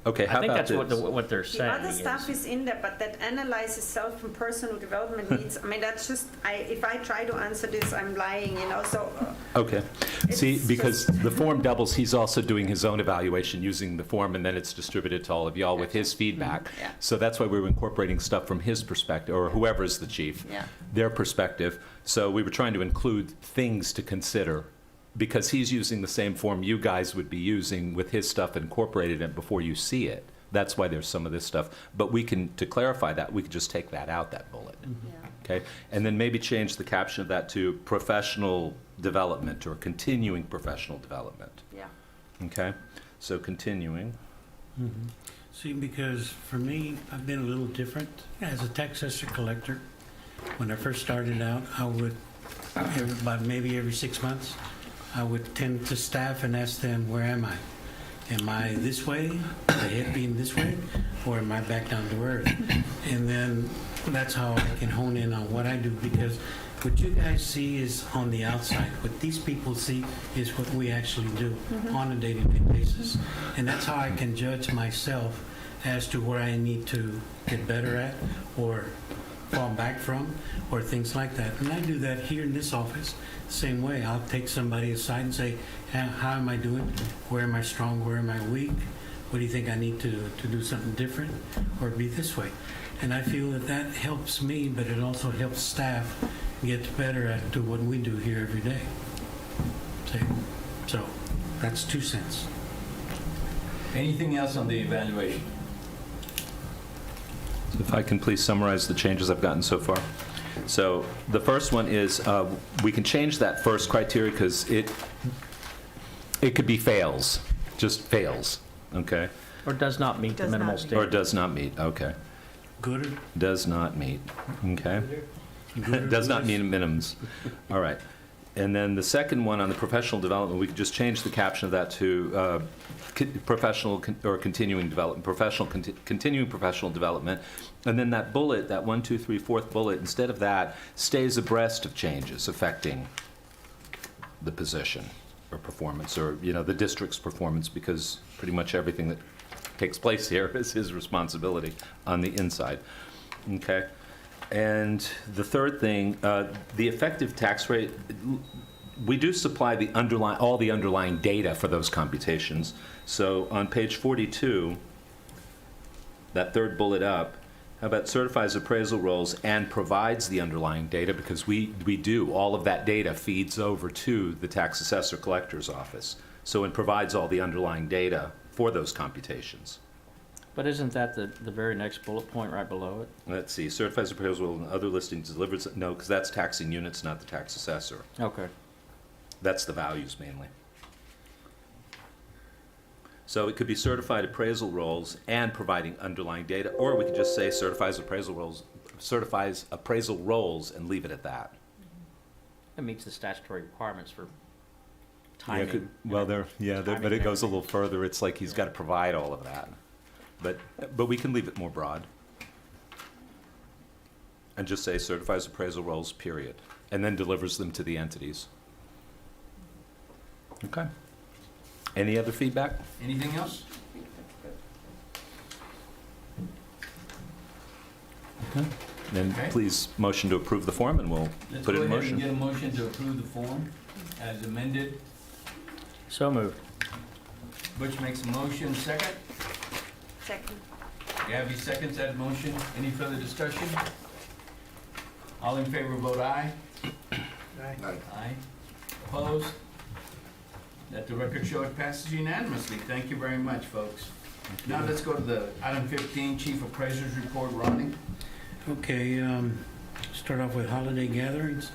Okay, how I think about that's this? what they're The saying other stuff is in there, but that analyzes self and personal development needs, I mean, that's just, if I try to answer this, I'm lying, you know, so. Okay. See, It's because just- the form doubles, he's also doing his own evaluation using the form, and then it's distributed to all of y'all with his feedback. Yeah. So that's why we were incorporating stuff from his perspective, or whoever's the chief, Yeah. their perspective. So we were trying to include things to consider, because he's using the same form you guys would be using with his stuff incorporated in it before you see it. That's why there's some of this stuff. But we can, to clarify that, we could just take that out, that bullet. Okay? And then maybe change the caption of that to professional development or continuing professional development. Yeah. Okay? So continuing. mhm. See, because for me, I've been a little different. As a tax assessor collector, when I first started out, I would, about maybe every 6 months, I would tend to staff and ask them, where am I? Am I this way, the head being this way, or am I back down to earth? And then that's how I can hone in on what I do, because what you guys see is on the outside. What these people see is what we actually do on a day-to-day basis. And that's how I can judge myself as to where I need to get better at or fall back from or things like that. And I do that here in this office, same way. I'll take somebody aside and say, how am I doing? Where am I strong? Where am I weak? What do you think I need to do something different or be this way? And I feel that that helps me, but it also helps staff get better at what we do here every day. So that's 2 cents. anything else on the evaluation? If I can please summarize the changes I've gotten so far. So the first one is, we can change that first criteria because it could be fails, just fails, okay? Or does not meet the Does minimal not meet. Or standard. does not meet, okay. Good or Does not meet, okay? good or Does not less? mean minimums. All right. And then the second one on the professional development, we could just change the caption of that to professional or continuing development, continuing professional development. And then that bullet, that 1, 2, 3, 4th bullet, instead of that, stays abreast of changes affecting the position or performance, or, you know, the district's performance, because pretty much everything that takes place here is his responsibility on the inside. Okay? And the third thing, the effective tax rate, we do supply all the underlying data for those computations. So on page 42, that third bullet up, How about certifies appraisal rolls and provides the underlying data, because we do, all of that data feeds over to the tax assessor collector's office. So it provides all the underlying data for those computations. But isn't that the very next bullet point right below it? Let's see, certifies appraisal and other listings delivers, no, because that's taxing units, not the tax assessor. Okay. That's the values mainly. So it could be certified appraisal rolls and providing underlying data, or we could just say certifies appraisal rolls and leave it at that. It meets the statutory requirements for Yeah, timing. well, but timing it goes a and little further. It's like he's got to provide all of that. But we can leave it more broad. And just say certifies appraisal rolls, period. And then delivers them to the entities. Okay. Any other feedback? Anything else? Then Okay. please motion to approve the form and we'll Let's put go it in ahead and motion. get a motion to approve the form as amended. So moved. Butch makes a motion, second. Second. Gabby seconds that motion. Any further discussion? All in favor, vote aye. Aye. Opposed? Let the record show it passes unanimously. Thank you very much, folks. Now let's go to the item 15, Chief Appraiser's Report. Ronnie? Okay, start off with holiday gatherings.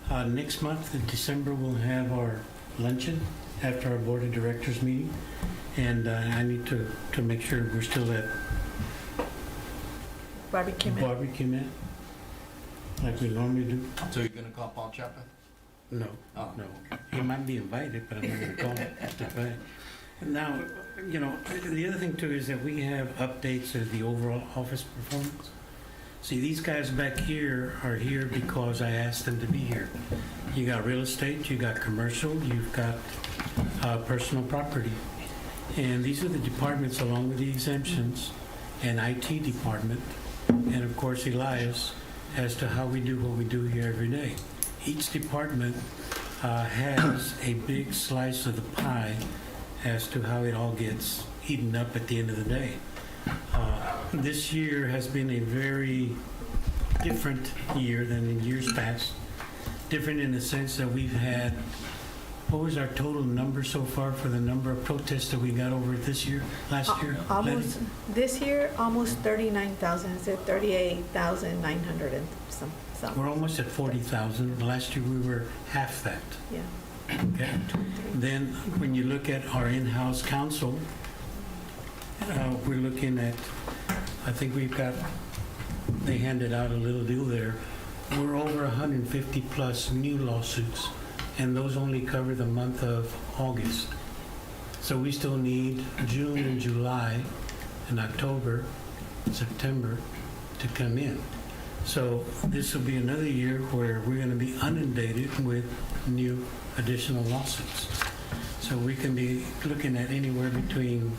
Next month, in December, we'll have our luncheon after our Board of Directors meeting. And I need to make sure we're still at Barbecue man. barbecue mat, like we normally do. So you're gonna call Paul Chapa? No, Oh, no. He might be invited, but I'm not gonna call him. Now, you know, the other thing too is that we have updates of the overall office performance. See, these guys back here are here because I asked them to be here. You got real estate, you got commercial, you've got personal property. And these are the departments along with the exemptions and IT department, and of course Elias, as to how we do what we do here every day. Each department has a big slice of the pie as to how it all gets eaten up at the end of the day. This year has been a very different year than in years past. Different in the sense that we've had, what was our total number so far for the number of protests that we got over this year, last year? Almost, this year, almost 39,000, is it 38,900 and some. We're almost at 40,000. Last year we were half that. Yeah. Okay. Then when you look at our in-house counsel, we're looking at, I think we've got, they handed out a little deal there. We're over 150 plus new lawsuits, and those only cover the month of August. So we still need June and July and October, September to come in. So this will be another year where we're going to be inundated with new additional lawsuits. So we can be looking at anywhere between,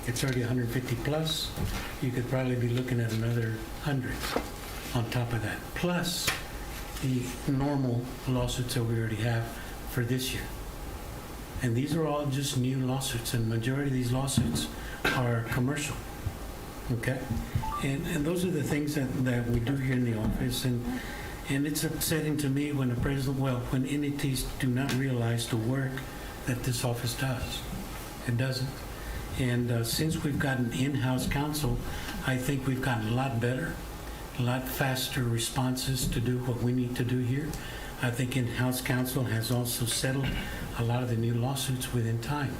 it's already 150 plus, you could probably be looking at another 100 on top of that, plus the normal lawsuits that we already have for this year. And these are all just new lawsuits, and majority of these lawsuits are commercial. Okay? And those are the things that we do here in the office, and it's upsetting to me when when entities do not realize the work that this office does. It doesn't. And since we've gotten in-house counsel, I think we've gotten a lot better, a lot faster responses to do what we need to do here. I think in-house counsel has also settled a lot of the new lawsuits within time.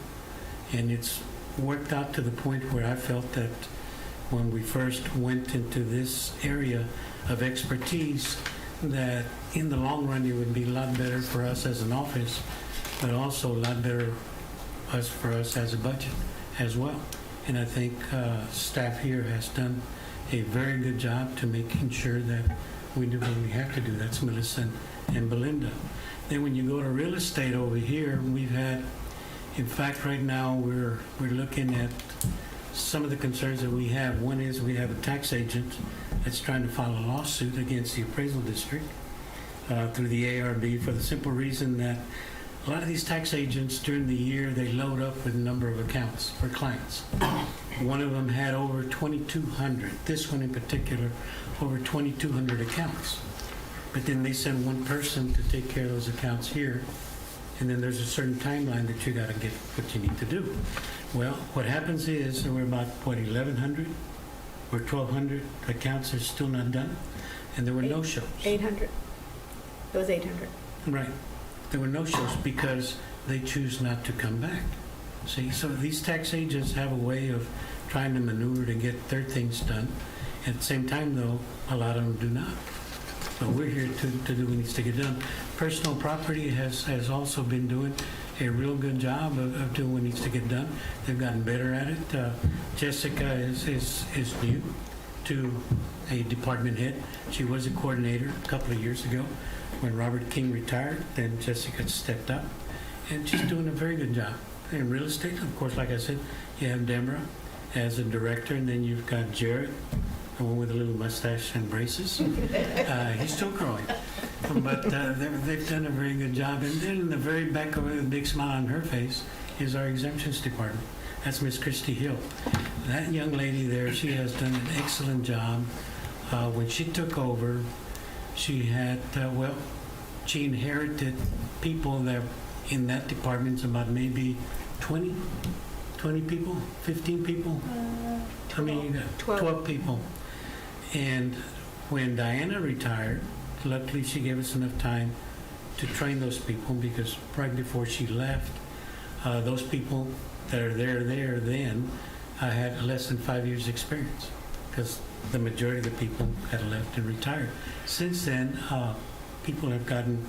And it's worked out to the point where I felt that when we first went into this area of expertise, that in the long run it would be a lot better for us as an office, but also a lot better for us as a budget as well. And I think staff here has done a very good job to making sure that we do what we have to do. That's Melissa and Belinda. Then when you go to real estate over here, we've had, in fact, right now we're looking at some of the concerns that we have. One is we have a tax agent that's trying to file a lawsuit against the appraisal district through the ARB for the simple reason that A lot of these tax agents during the year, they load up with a number of accounts for clients. One of them had over 2,200, this one in particular, over 2,200 accounts. But then they send one person to take care of those accounts here, and then there's a certain timeline that you got to get what you need to do. Well, what happens is there were about, 1,100 or 1,200 accounts are still not done, and there were no-shows. 800. It was 800. Right. There were no-shows because they choose not to come back. See, so these tax agents have a way of trying to maneuver to get their things done. At the same time, though, a lot of them do not. But we're here to do what needs to get done. Personal property has also been doing a real good job of doing what needs to get done. They've gotten better at it. Jessica is new to a department head. She was a coordinator a couple of years ago. When Robert King retired, then Jessica stepped up, and she's doing a very good job. In real estate, of course, like I said, you have Deborah as a director, and then you've got Jared, the one with a little mustache and braces. He's still growing, but they've done a very good job. And then in the very back of it, a big smile on her face, is our exemptions department. That's Miss Christy Hill. That young lady there, she has done an excellent job. When she took over, she had, she inherited people that in that department's about maybe 20 people, 15 people. 12 people. And when Diana retired, luckily she gave us enough time to train those people, because right before she left, those people that are there then had less than 5 years experience, because the majority of the people had left and retired. Since then, people have gotten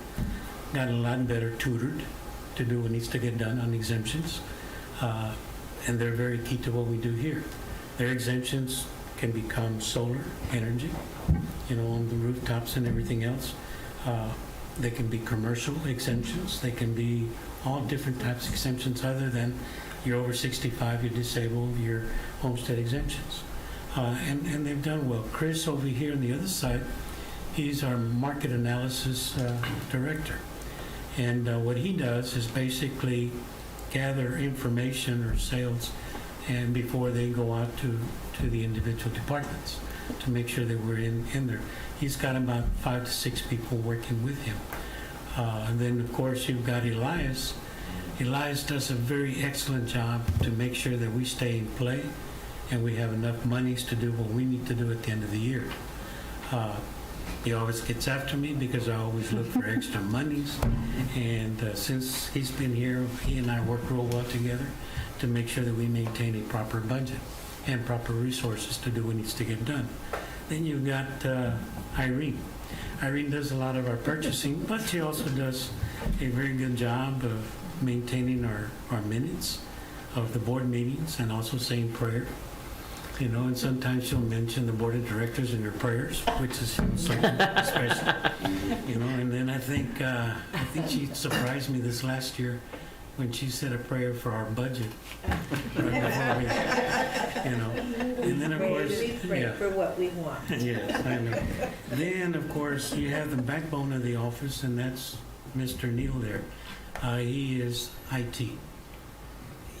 a lot better tutored to do what needs to get done on exemptions, and they're very key to what we do here. Their exemptions can become solar energy, on the rooftops and everything else. They can be commercial exemptions. They can be all different types of exemptions other than you're over 65, you're disabled, your homestead exemptions. And they've done well. Chris over here on the other side, he's our market analysis director. And what he does is basically gather information or sales, and before they go out to the individual departments to make sure that we're in there. He's got about 5 to 6 people working with him. And then, of course, you've got Elias. Elias does a very excellent job to make sure that we stay in play and we have enough monies to do what we need to do at the end of the year. He always gets after me because I always look for extra monies. And since he's been here, he and I work real well together to make sure that we maintain a proper budget and proper resources to do what needs to get done. Then you've got Irene. Irene does a lot of our purchasing, but she also does a very good job of maintaining our minutes of the board meetings and also saying prayer. And sometimes she'll mention the board of directors in her prayers, which is something special. And then I think she surprised me this last year when she said a prayer for our budget. Right before we, And then of course, Pray for what we want. Yes, I know. Then of course you have the backbone of the office, and that's Mr. Neal there. He is IT.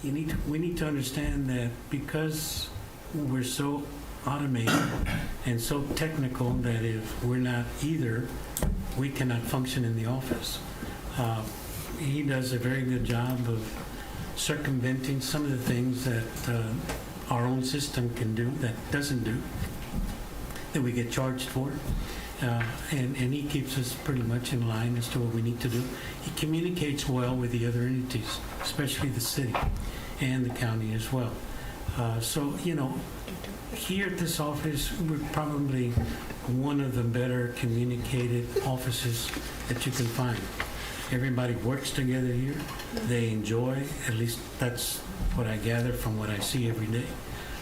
We need to understand that because we're so automated and so technical that if we're not either, we cannot function in the office. He does a very good job of circumventing some of the things that our own system can do that doesn't do, that we get charged for. And he keeps us pretty much in line as to what we need to do. He communicates well with the other entities, especially the city and the county as well. So, here at this office, we're probably one of the better communicated offices that you can find. Everybody works together here. They enjoy, at least that's what I gather from what I see every day,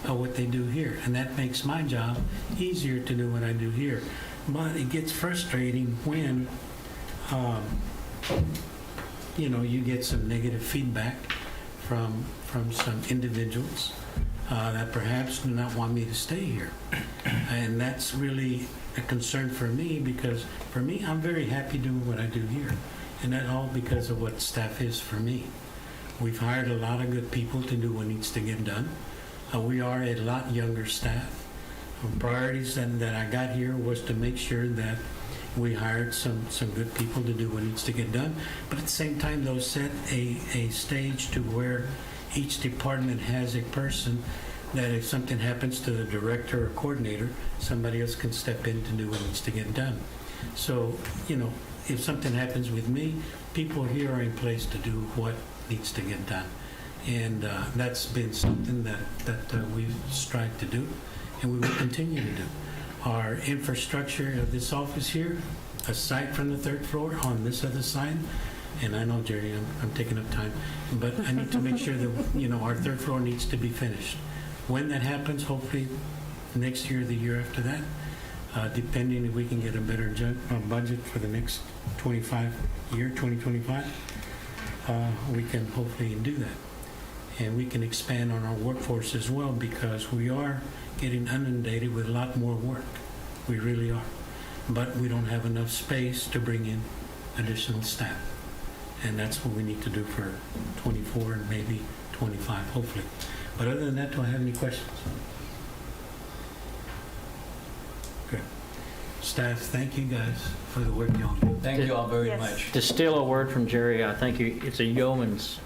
what they do here. And that makes my job easier to do what I do here. But it gets frustrating when, you get some negative feedback from some individuals that perhaps do not want me to stay here. And that's really a concern for me, because for me, I'm very happy doing what I do here. And that all because of what staff is for me. We've hired a lot of good people to do what needs to get done. We are a lot younger staff. Priorities that I got here was to make sure that we hired some good people to do what needs to get done. But at the same time, though, set a stage to where each department has a person that if something happens to the director or coordinator, somebody else can step in to do what needs to get done. So, if something happens with me, people here are in place to do what needs to get done. And that's been something that we've strived to do, and we will continue to do. Our infrastructure of this office here, aside from the third floor on this other side, and I know, Jerry, I'm taking up time, but I need to make sure that, our third floor needs to be finished. When that happens, hopefully next year or the year after that, depending if we can get a better budget for the next 2025, we can hopefully do that. And we can expand on our workforce as well, because we are getting inundated with a lot more work. We really are. But we don't have enough space to bring in additional staff. And that's what we need to do for 24 and maybe 25, hopefully. But other than that, do I have any questions? Good. Staff, thank you guys for the work y'all do. Thank you all very Yes. much. To steal a word from Jerry, I think it's a yeoman's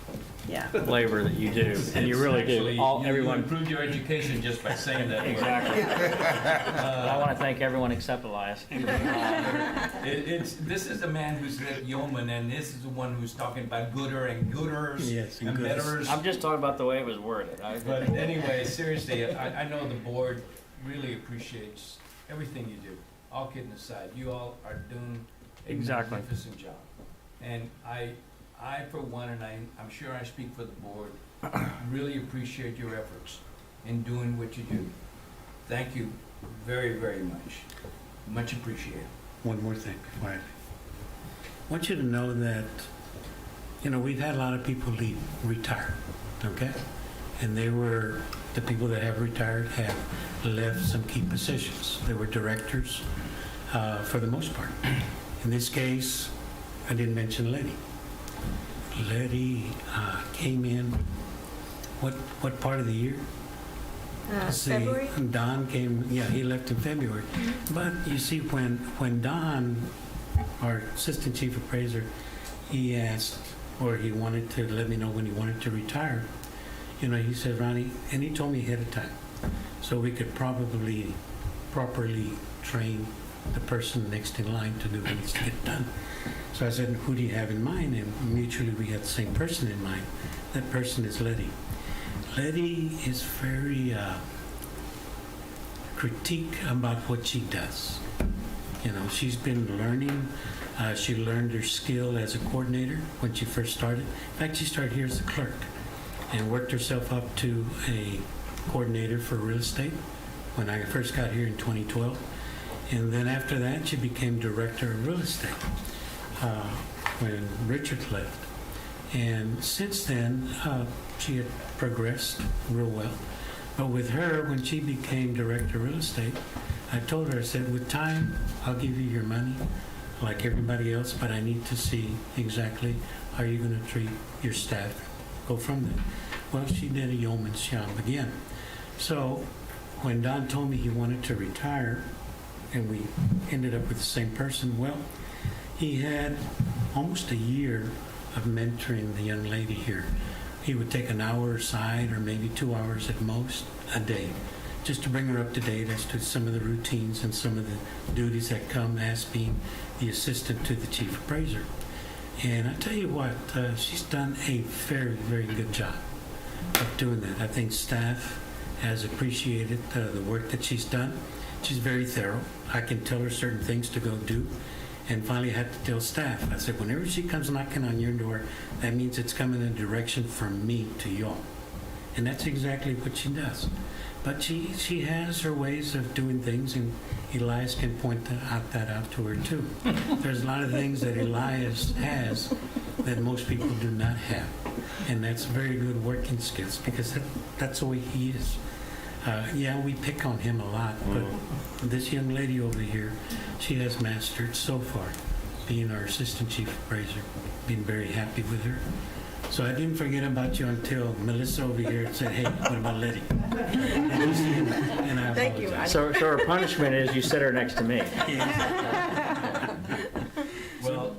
Yeah. labor that you do, and you really Actually, do. you Everyone. improved your education just by saying that word. Exactly. I want to thank everyone except Elias. This is the man who's the yeoman, and this is the one who's talking about gooder and gooders Yes, and and gooders. betters. I'm just talking about the way it was worded. But anyway, seriously, I know the board really appreciates everything you do. All kidding aside, you all are doing a Exactly. magnificent job. And I for one, and I'm sure I speak for the board, really appreciate your efforts in doing what you do. Thank you very, very much. Much appreciated. One more thing before I leave. I want you to know that, we've had a lot of people retire, okay? And the people that have retired have left some key positions. They were directors for the most part. In this case, I didn't mention Letty. Letty came in, what part of the year? Let's see, February? Don came, he left in February. But you see, when Don, our assistant chief appraiser, he asked, or he wanted to let me know when he wanted to retire, he said, Ronnie, and he told me ahead of time, so we could probably properly train the person next in line to do what needs to get done. So I said, who do you have in mind? And mutually we had the same person in mind. That person is Letty. Letty is very critique about what she does. She's been learning. She learned her skill as a coordinator when she first started. In fact, she started here as a clerk and worked herself up to a coordinator for real estate when I first got here in 2012. And then after that, she became director of real estate when Richard left. And since then, she had progressed real well. But with her, when she became director of real estate, I told her, I said, with time, I'll give you your money like everybody else, but I need to see exactly how you're going to treat your staff. Go from there. Well, she did a yeoman's job again. So when Don told me he wanted to retire, and we ended up with the same person, well, he had almost a year of mentoring the young lady here. He would take an hour aside, or maybe 2 hours at most, a day, just to bring her up to date as to some of the routines and some of the duties that come as being the assistant to the chief appraiser. And I tell you what, she's done a very, very good job of doing that. I think staff has appreciated the work that she's done. She's very thorough. I can tell her certain things to go do. And finally, I had to tell staff, I said, whenever she comes knocking on your door, that means it's coming in a direction from me to y'all. And that's exactly what she does. But she has her ways of doing things, and Elias can point that out to her too. There's a lot of things that Elias has that most people do not have. And that's very good working skills, because that's the way he is. We pick on him a lot, but this young lady over here, she has mastered so far being our assistant chief appraiser. Been very happy with her. So I didn't forget about you until Melissa over here said, hey, what about Letty? And I Thank you, apologize. So her punishment is you sit her next to me. Well,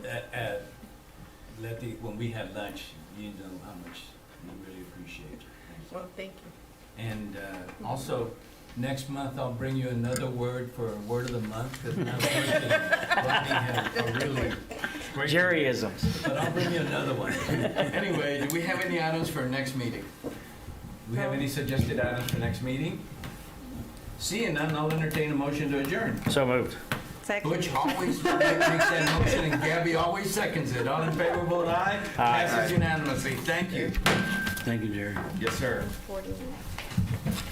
Letty, when we had lunch, you know how much we really appreciate you. Well, thank you. And also, next month, I'll bring you another word for word of the month, because now Rodney has a really great... Jerryisms. But I'll bring you another one. Anyway, do we have any items for next meeting? Do we have any suggested items for next meeting? Seeing none, I'll entertain a motion to adjourn. So moved. Butch always makes that motion, and Gabby always seconds it. All in favor, vote aye. Passes unanimously. Thank you. Thank you, Jerry. Yes, sir. 40 minutes.